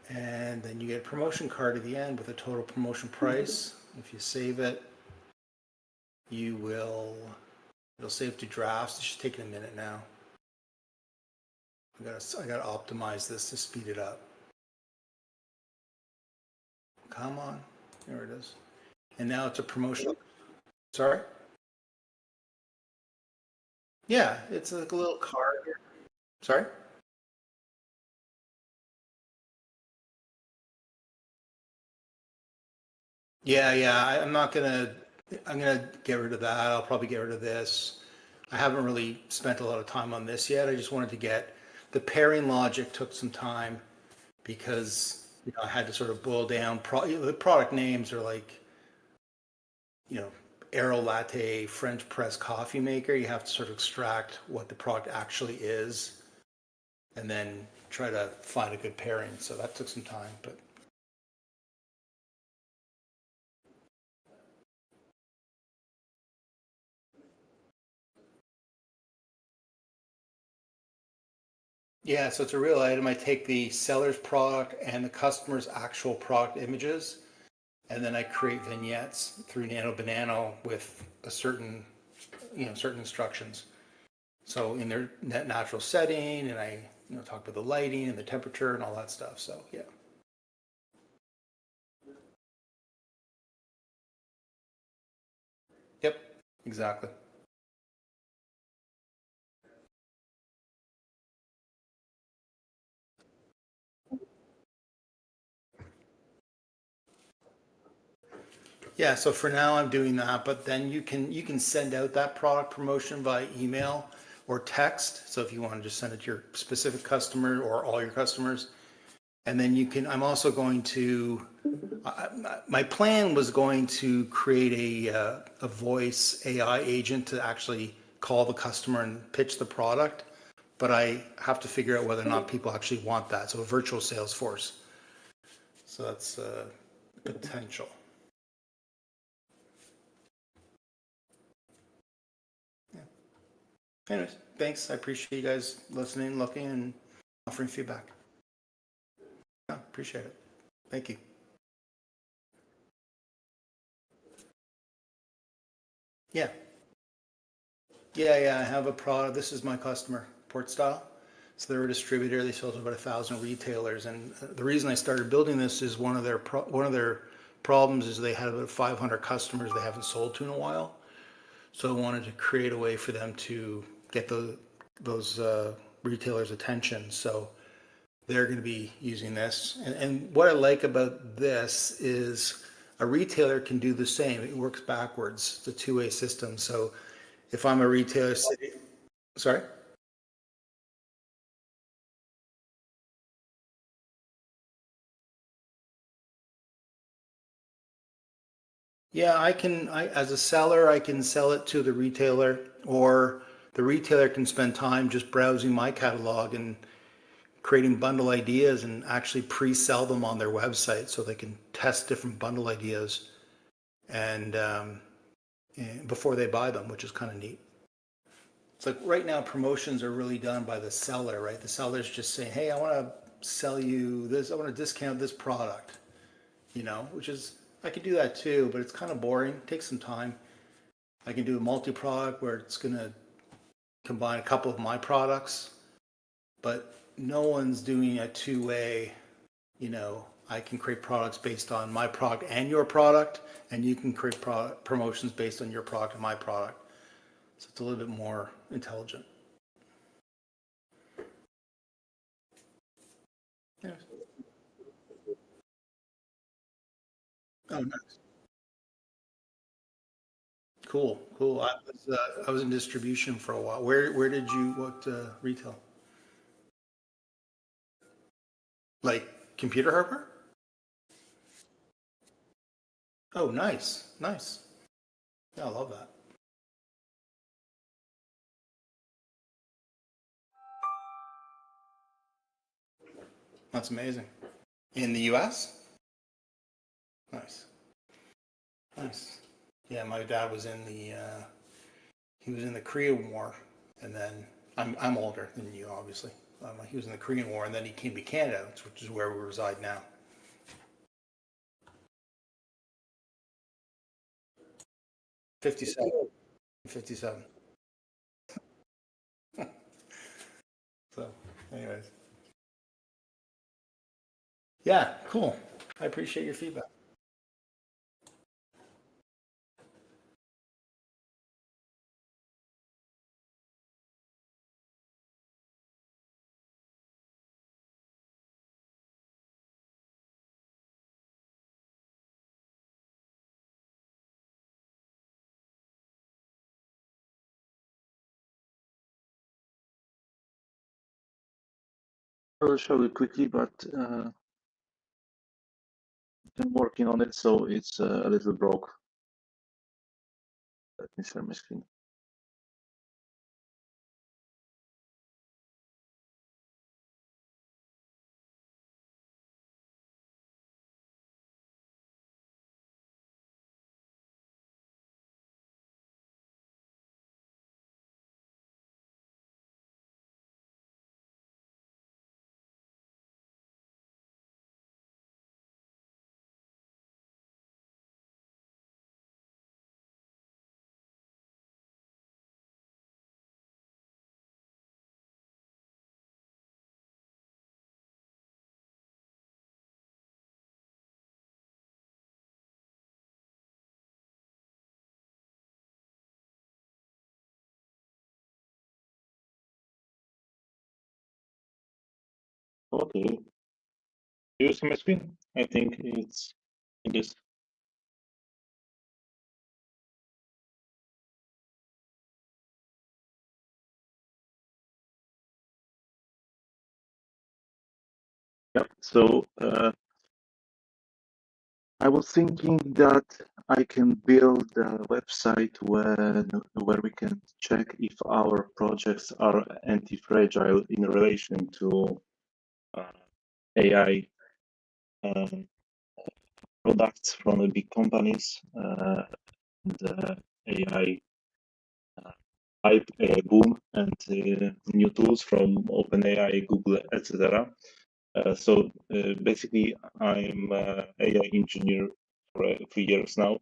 and then you get a promotion card at the end with a total promotion price. If you save it, it'll save to drafts. It's just taking a minute now. I gotta optimize this to speed it up. Come on, there it is. And now it's a promotion. Sorry? Yeah, it's like a little card here. Sorry? Yeah, I'm gonna get rid of that. I'll probably get rid of this. I haven't really spent a lot of time on this yet. I just wanted to get the pairing logic took some time because I had to sort of boil down the product names are like Aero Latte French press coffee maker. You have to sort of extract what the product actually is and then try to find a good pairing. So that took some time, but yeah, so it's a real item. I take the seller's product and the customer's actual product images, and then I create vignettes through Nano Banano with a certain instructions. So in their natural setting, and I talk about the lighting and the temperature and all that stuff. So yeah. Yep, exactly. Yeah, so for now I'm doing that, but then you can send out that product promotion by email or text. So if you want to just send it to your specific customer or all your customers, and then I'm also going to my plan was going to create a voice AI agent to actually call the customer and pitch the product, but I have to figure out whether or not people actually want that. So a virtual sales force. So that's potential. Yeah. Anyways, thanks. I appreciate you guys listening, looking, and offering feedback. Yeah, appreciate it. Thank you. Yeah. Yeah, I have a product. This is my customer, Port Style. So they're a distributor. They sell to about 1,000 retailers. And the reason I started building this is one of their problems is they had about 500 customers they haven't sold to in a while. So I wanted to create a way for them to get those retailers' attention. So they're going to be using this. And what I like about this is a retailer can do the same. It works backwards. It's a two-way system. So if I'm a retailer, sorry? Yeah, as a seller, I can sell it to the retailer, or the retailer can spend time just browsing my catalog and creating bundle ideas and actually pre-sell them on their website so they can test different bundle ideas and before they buy them, which is kind of neat. It's like right now promotions are really done by the seller, right? The seller's just saying, hey, I want to sell you this, I want to discount this product, which is, I could do that too, but it's kind of boring. It takes some time. I can do a multi-product where it's going to combine a couple of my products, but no one's doing a two-way, I can create products based on my product and your product, and you can create promotions based on your product and my product. So it's a little bit more intelligent. Yeah. Oh, nice. Cool. I was in distribution for a while. Where did you, what retail? Like computer hardware? Oh, nice. Yeah, I love that. That's amazing. In the US? Nice. Yeah, my dad was in the Korean War, and then I'm older than you, obviously. He was in the Korean War, and then he came to Canada, which is where we reside now. 57. 57. So, anyways. Yeah, cool. I appreciate your feedback.
I will show you quickly, but I'm working on it, so it's a little broke. Let me share my screen. Okay. You see my screen? I think it's this. Yep. So I was thinking that I can build a website where we can check if our projects are anti-fragile in relation to AI products from the big companies and AI hype, boom, and new tools from OpenAI, Google, etc. So basically, I'm an AI engineer for 3 years now,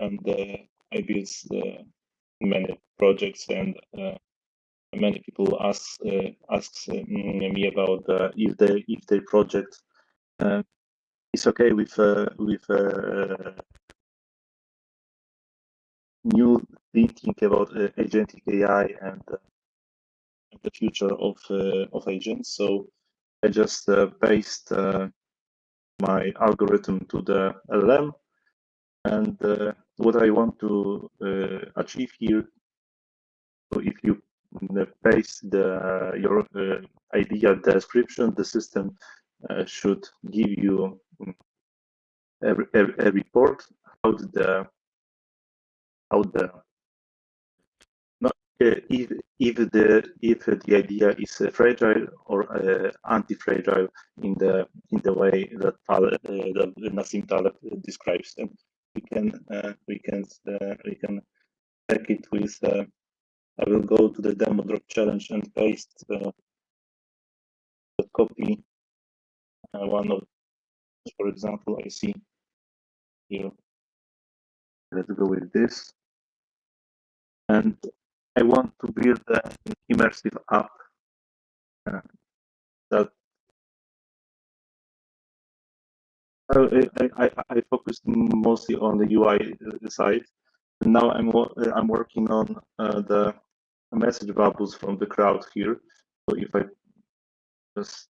and I build many projects, and many people asks me about if their project is okay with new thinking about agentic AI and the future of agents. So I just paste my algorithm to the LLM, and what I want to achieve here. So if you paste your idea description, the system should give you a report how the not if the idea is fragile or anti-fragile in the way that Nassim Taleb describes them. We can check it with. I will go to the demo drop challenge and paste the copy. One of, for example, I see here. Let's go with this. And I want to build an immersive app that I focused mostly on the UI side. And now I'm working on the message bubbles from the crowd here. So if I just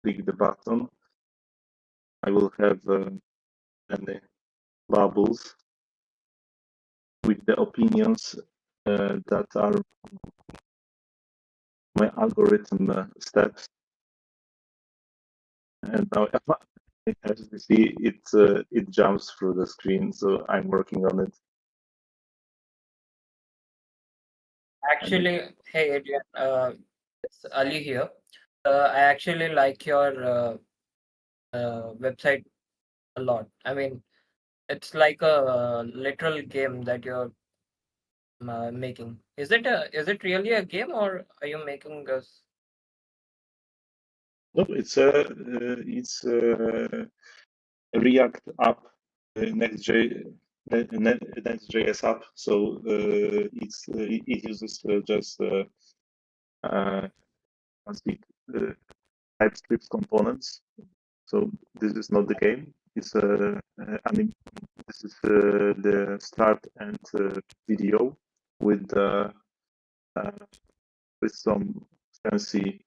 click the button, I will have many bubbles with the opinions that are my algorithm steps. And now, as you see, it jumps through the screen. So I'm working on it.
Actually, hey Adrian, it's Ali here. I actually like your website a lot. I mean, it's like a literal game that you're making. Is it really a game, or are you making us?
No, it's a React app, Next.js app. So it uses just TypeScript components. So this is not the game. It's this is the start and video with some fancy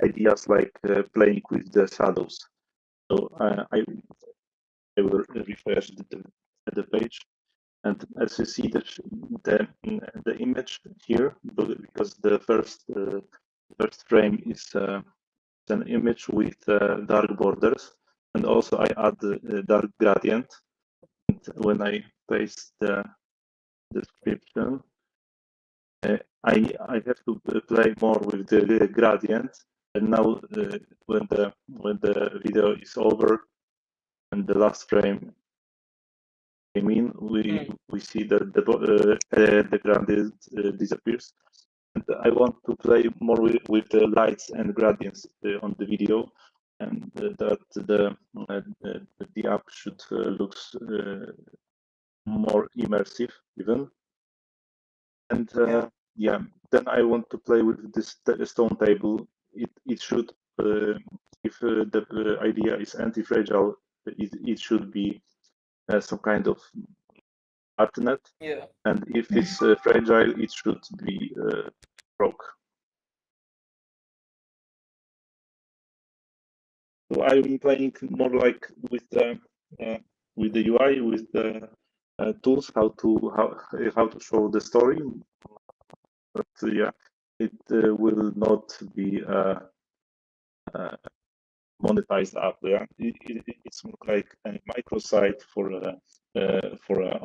ideas like playing with the shadows. So I will refresh the page, and as you see the image here, because the first frame is an image with dark borders, and also I add dark gradient. And when I paste the description, I have to play more with the gradient. And now when the video is over and the last frame came in, we see that the gradient disappears. And I want to play more with the lights and gradients on the video, and that the app should look more immersive even. And yeah, then I want to play with this stone table. It should, if the idea is anti-fragile, it should be some kind of alternate.
Yeah.
And if it's fragile, it should be broke. So I'm playing more like with the UI, with the tools, how to show the story. But yeah, it will not be monetized app. Yeah, it's more like a microsite for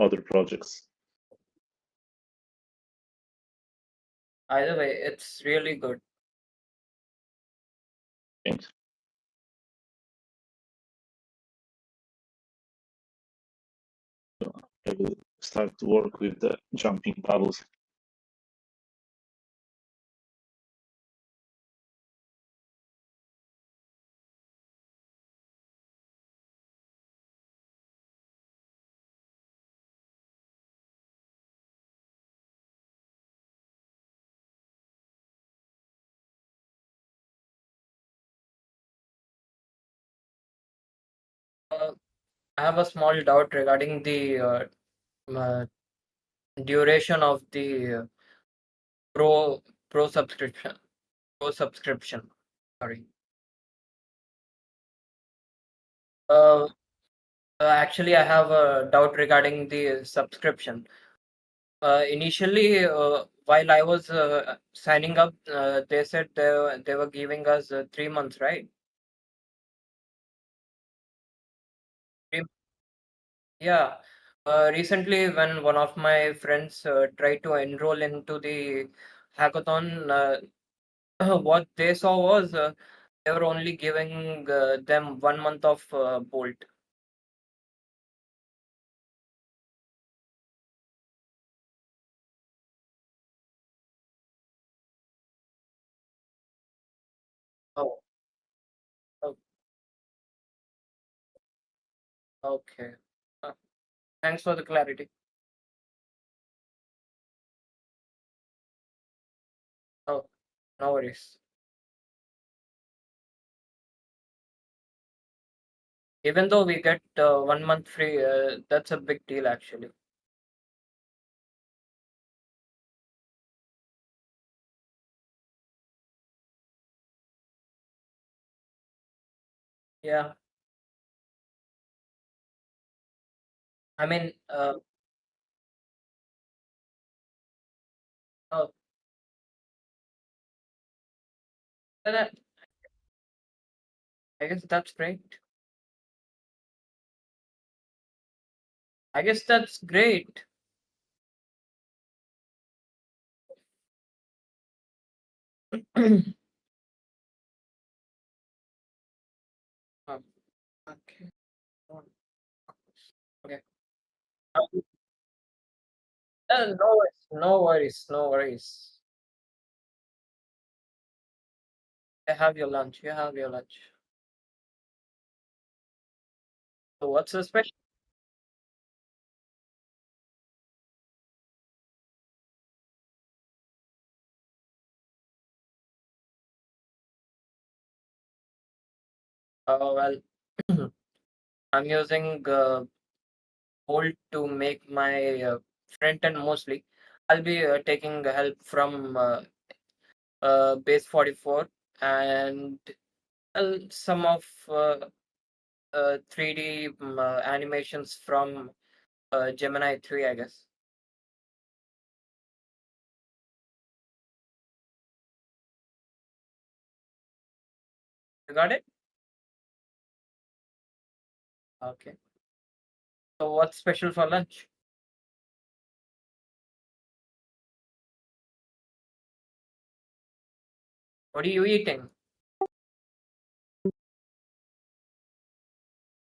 other projects.
Either way, it's really good.
Thanks. I will start to work with the jumping bubbles.
I have a small doubt regarding the duration of the pro subscription. Sorry. Actually, I have a doubt regarding the subscription. Initially, while I was signing up, they said they were giving us 3 months, right? Yeah. Recently, when one of my friends tried to enroll into the hackathon, what they saw was they were only giving them 1 month of Bolt. Oh, oh, okay. Uh, Thanks for the clarity. Oh, no worries. Even though we get 1 month free, that's a big deal actually. Yeah. I mean, oh, then I guess that's great. I guess that's great. Okay. Okay. No worries. No worries. No worries. You have your lunch. You have your lunch. So what's the special? Well, I'm using Bolt to make my front end mostly. I'll be taking help from Base 44 and some of 3D animations from Gemini 3, I guess. You got it? Okay. So what's special for lunch? What are you eating?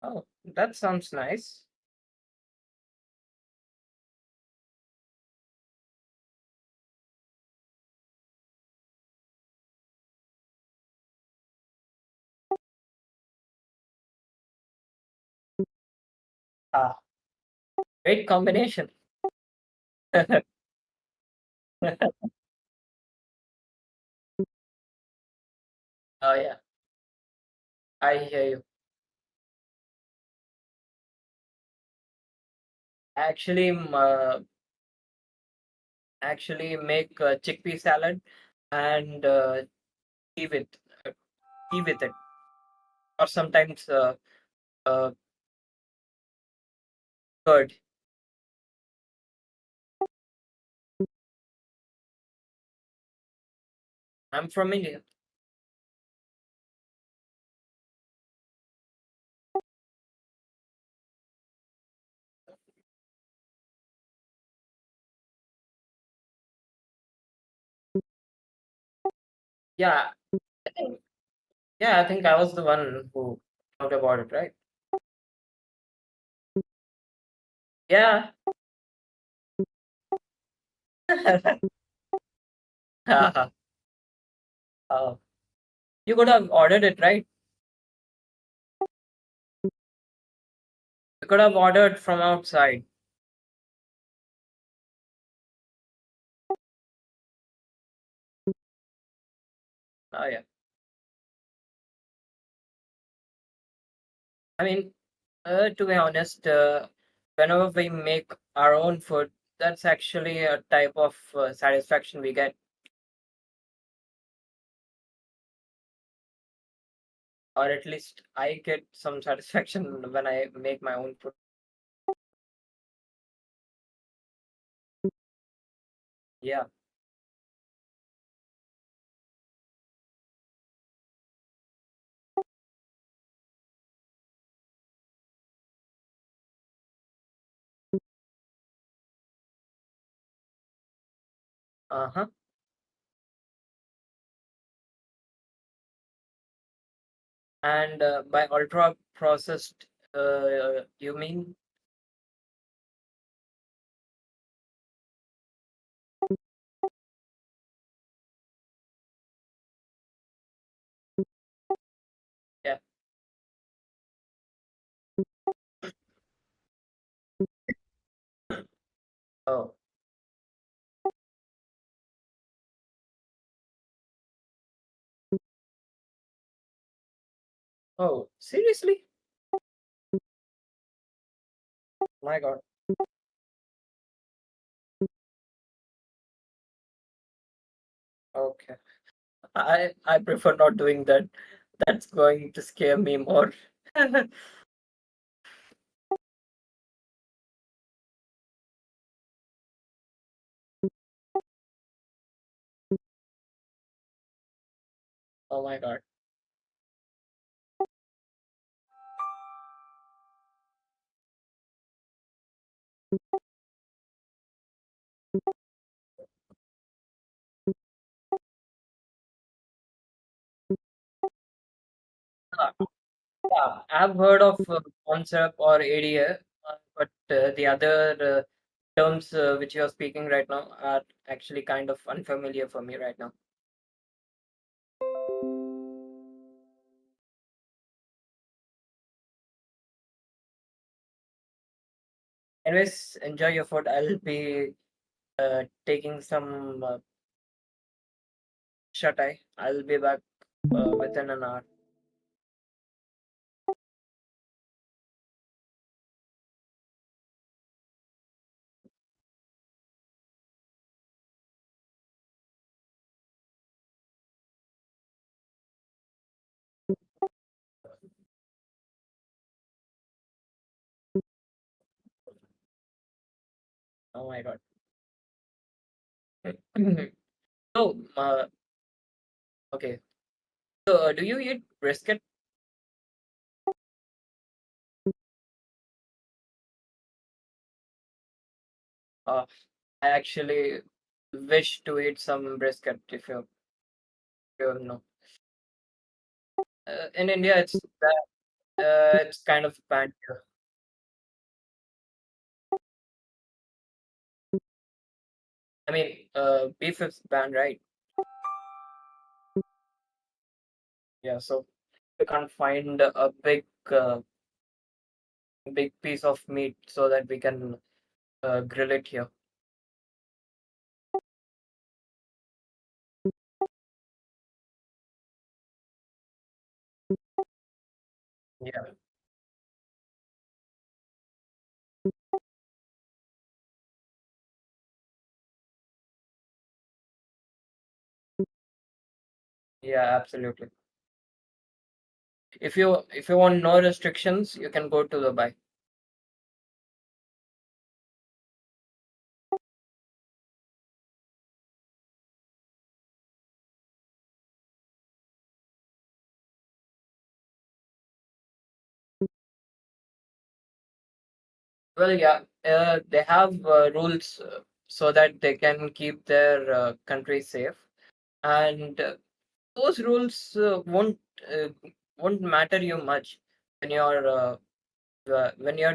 Oh, that sounds nice. Ah, great combination. Oh yeah, I hear you. Actually, actually make chickpea salad and tea with uh, tea with it, or sometimes uh, curd. I'm from India. Yeah, I think, yeah, I think I was the one who talked about it, right? Yeah. uh, you could have ordered it, right? You could have ordered from outside. Oh yeah. I mean, to be honest, whenever we make our own food, that's actually a type of satisfaction we get, or at least I get some satisfaction when I make my own food. Yeah. Uh-huh. And by ultra processed, you mean? Yeah. Oh. Oh, seriously? My God. Okay. I prefer not doing that. That's going to scare me more. Oh my God. Yeah, I've heard of concept or ADA, but the other terms which you're speaking right now are actually kind of unfamiliar for me right now. Anyways, enjoy your food. I'll be taking some shut eye. I'll be back within an hour. Oh my God. So, okay. So, do you eat brisket? Uh, I actually wish to eat some brisket if you know. In India, it's kind of banned here. I mean, beef is banned, right? Yeah, so we can't find a big piece of meat so that we can grill it here. Yeah, yeah, absolutely. If you want no restrictions, you can go to Dubai. Well, yeah, they have rules so that they can keep their country safe, and those rules won't matter you much when you're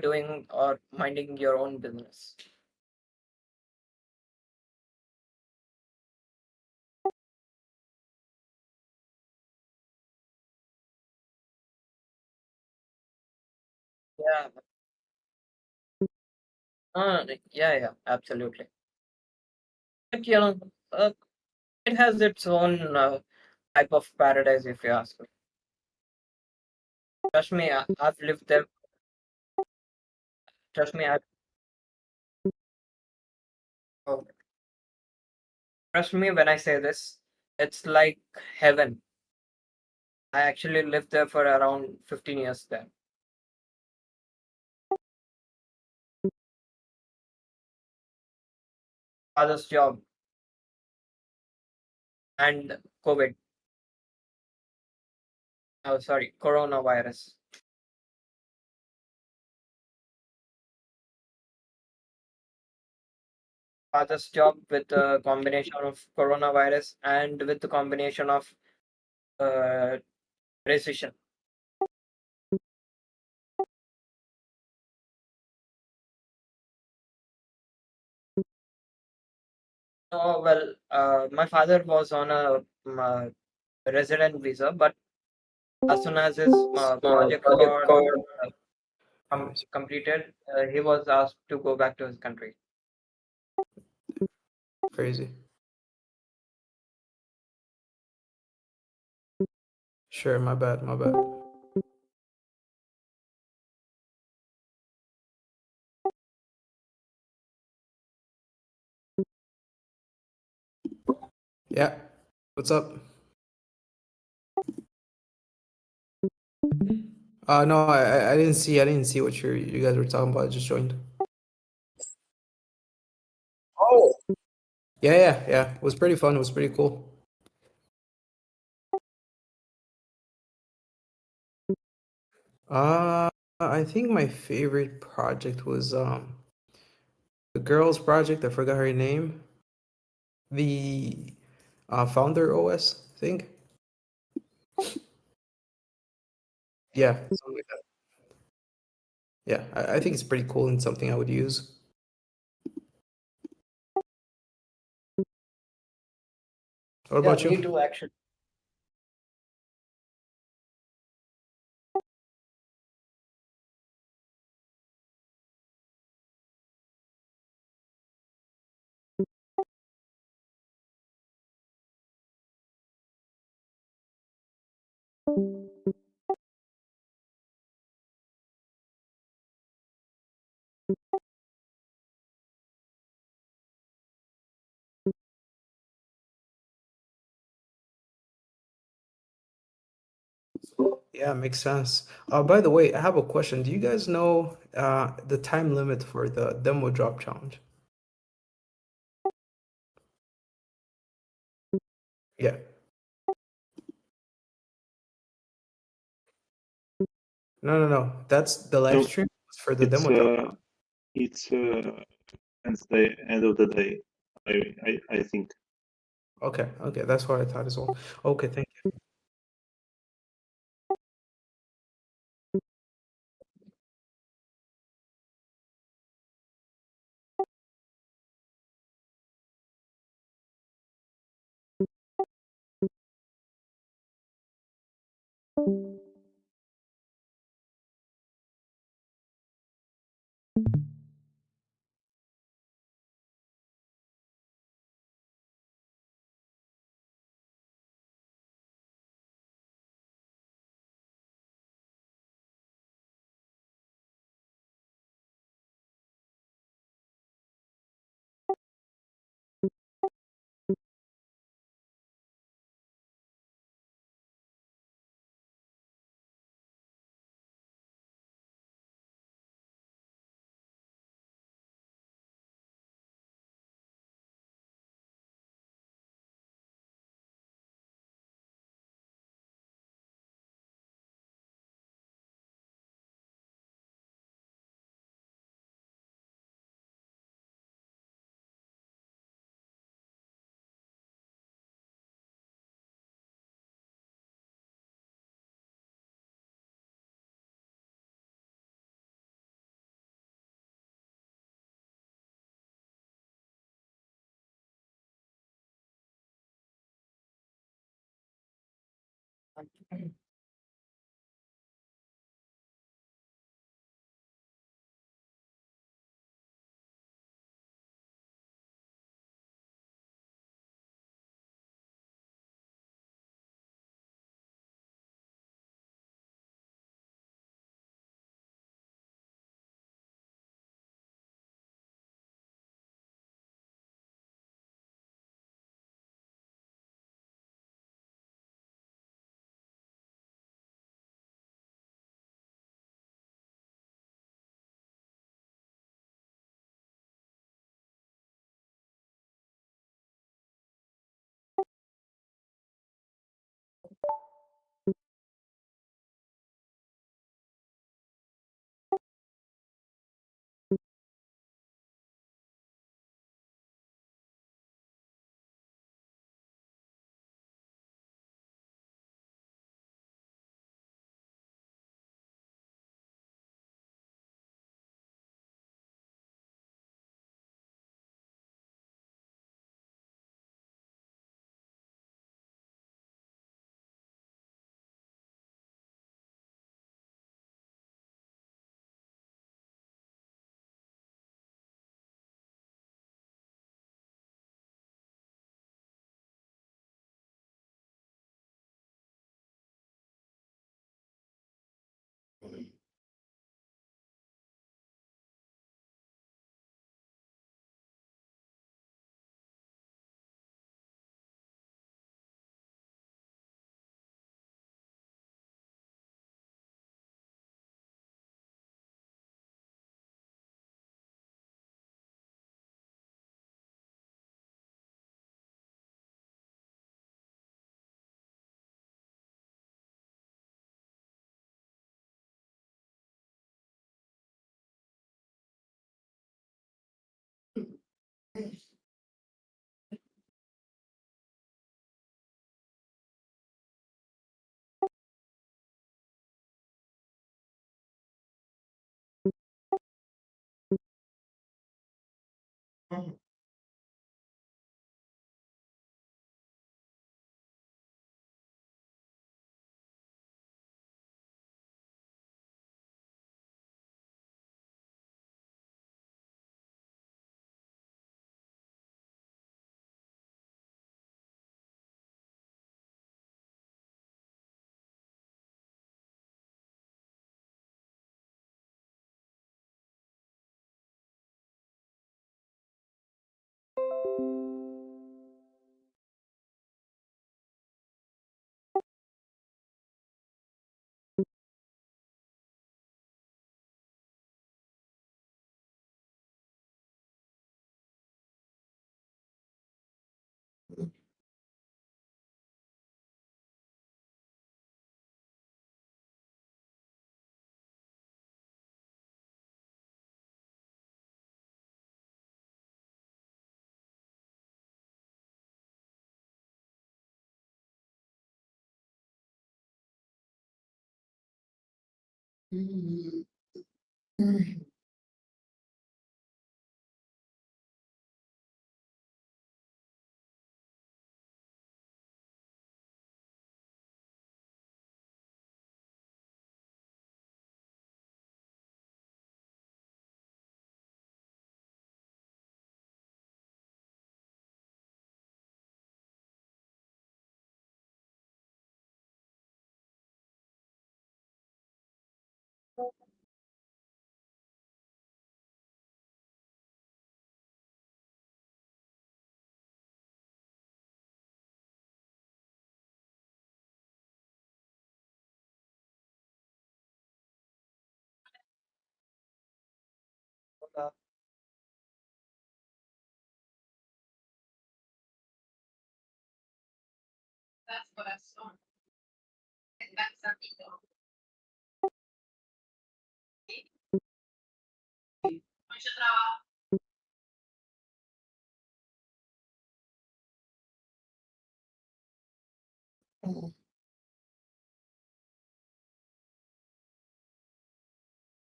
doing or minding your own business. Yeah. Yeah, absolutely. But it has its own type of paradise, if you ask me. Trust me, I've lived there. Trust me, oh, trust me when I say this. It's like heaven. I actually lived there for around 15 years there. Father's job and COVID. Oh, sorry, coronavirus. Father's job with the combination of coronavirus and with the combination of uh, recession. Oh, well, my father was on a resident visa, but as soon as his project got completed, he was asked to go back to his country.
Crazy. Sure, my bad, my bad. Yeah. What's up? No, I didn't see what you guys were talking about. I just joined. Oh. Yeah. It was pretty fun. It was pretty cool. I think my favorite project was the girls project. I forgot her name. The Founder OS thing. Yeah, something like that. Yeah, I think it's pretty cool and something I would use. What
Yeah,
about
me
you?
too, actually.
Yeah, makes sense. By the way, I have a question. Do you guys know the time limit for the demo drop challenge? Yeah. No. That's the live
No,
stream for the demo drop.
it's Wednesday, end of the day. I think.
Okay, that's what I thought as well. Okay, thank you.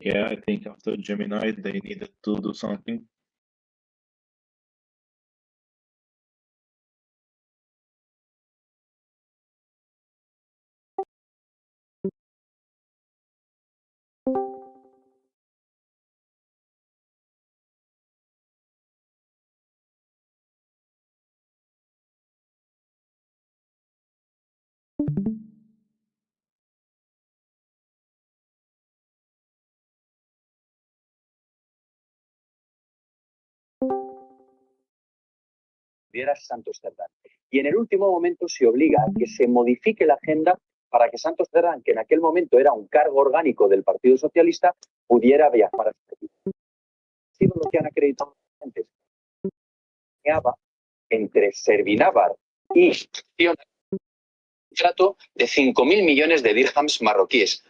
Yeah, I think after Gemini, they needed to do something.
Santos Cerdán. Y en el último momento se obliga a que se modifique la agenda para que Santos Cerdán, que en aquel momento era un cargo orgánico del Partido Socialista, pudiera viajar a España. Ha sido lo que han acreditado antes. Entre Servinávar y un trato de 5.000 millones de dirhams marroquíes.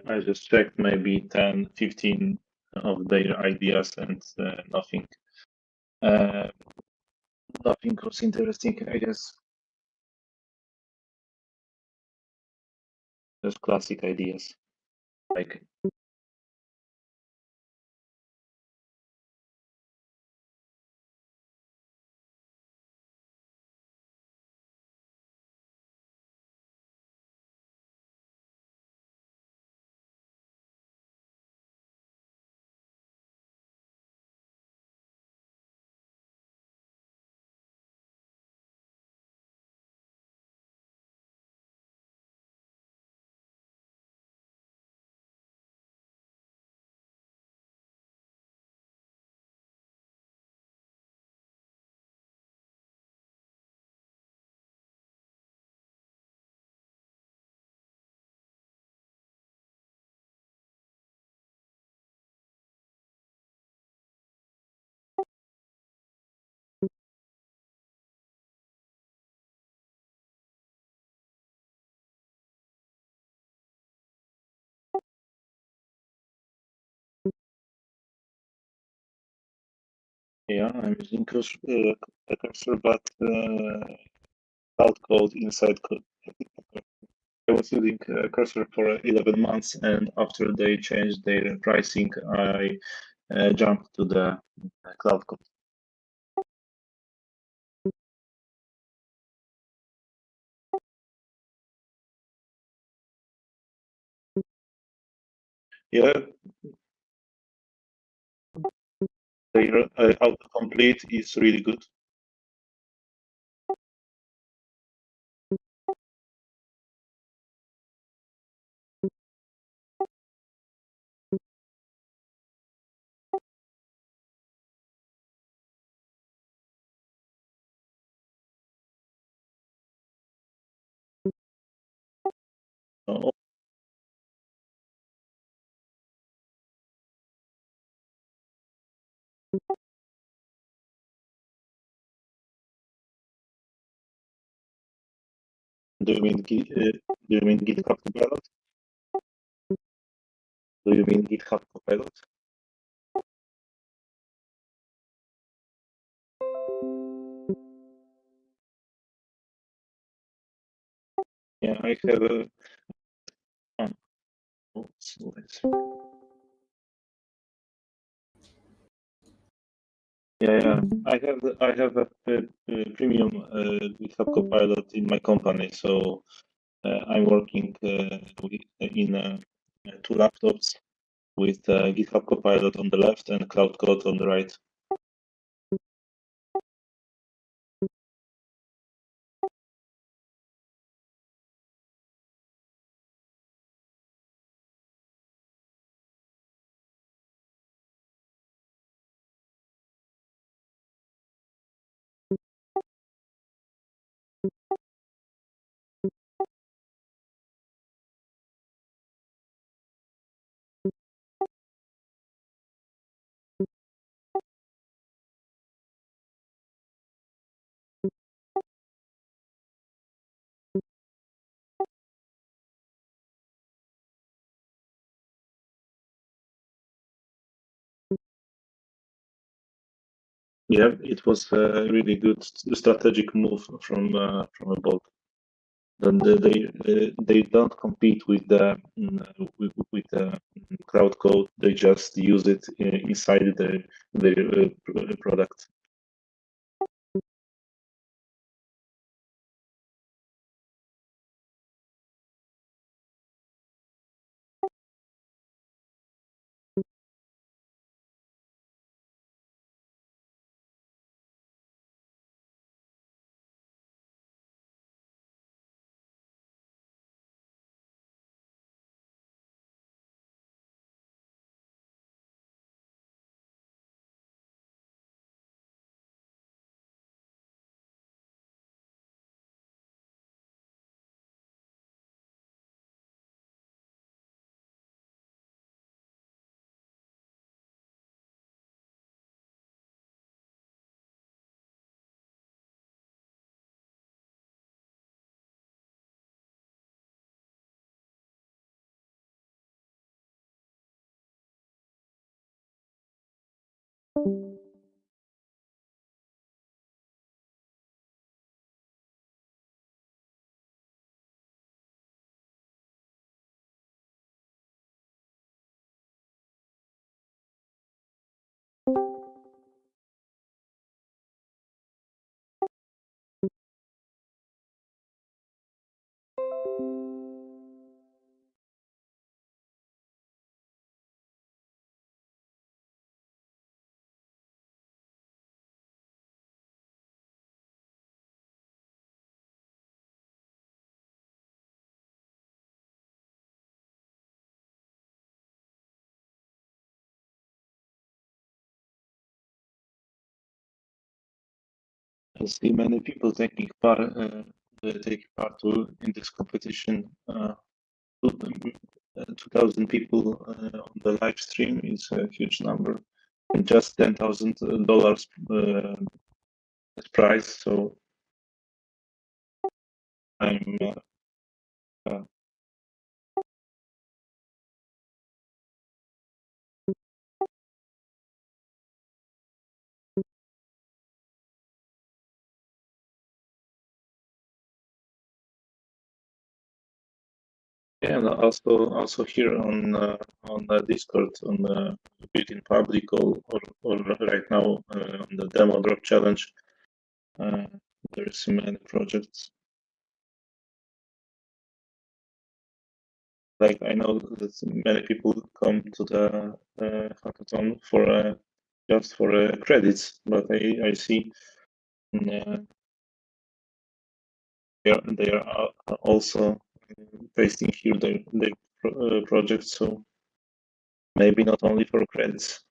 I just checked maybe 10, 15 of their ideas and uh, nothing was interesting, I guess. Just classic ideas. Like yeah, I'm using a cursor, but cloud code inside code. I was using cursor for 11 months, and after they changed their pricing, I jumped to the cloud code. Yeah, their autocomplete is really good. Oh, Do you mean GitHub Copilot? Do you mean GitHub Copilot? Yeah, I have a. Yeah, I have a premium GitHub Copilot in my company, so I'm working in two laptops with GitHub Copilot on the left and Cloud Code on the right. Yeah, it was a really good strategic move from a bot. Then they don't compete with the with the cloud code. They just use it inside their product. I see many people taking part in this competition. 2,000 people on the live stream is a huge number, and just $10,000 prize. So I'm yeah, and also here on the Discord on the built-in public or right now on the demo drop challenge, there's many projects. Like I know that many people come to the hackathon for just for credits, but I see they are also pasting here their projects, so maybe not only for credits.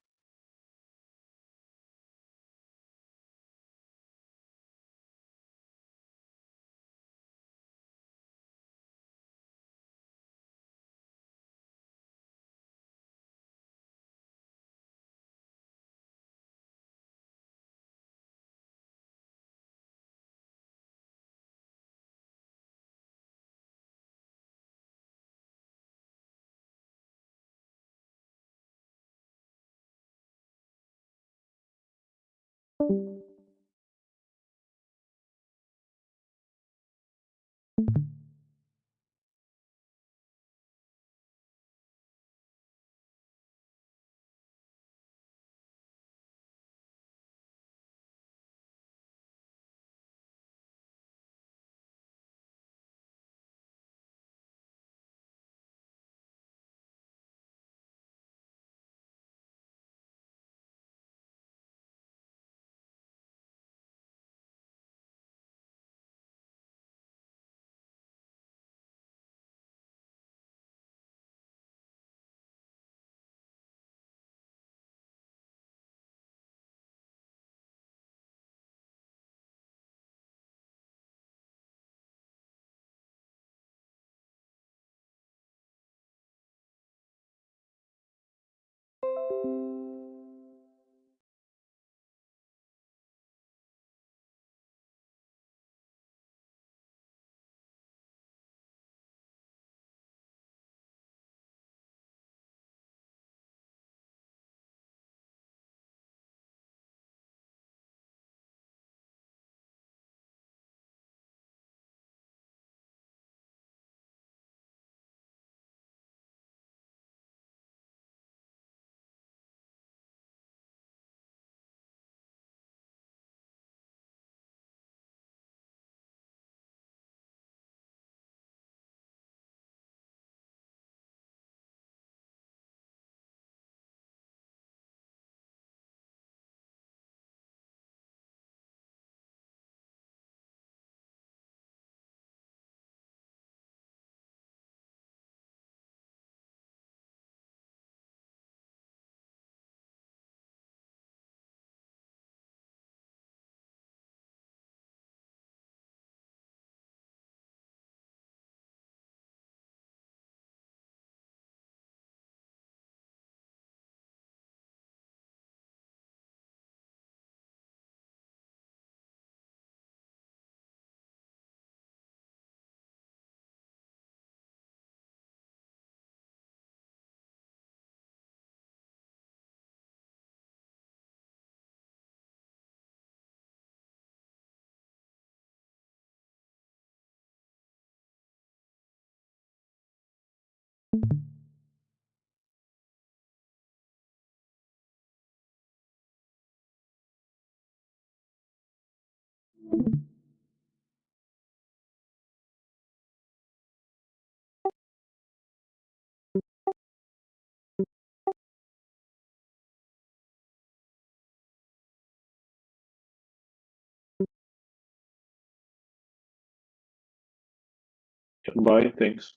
Bye, thanks.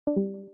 you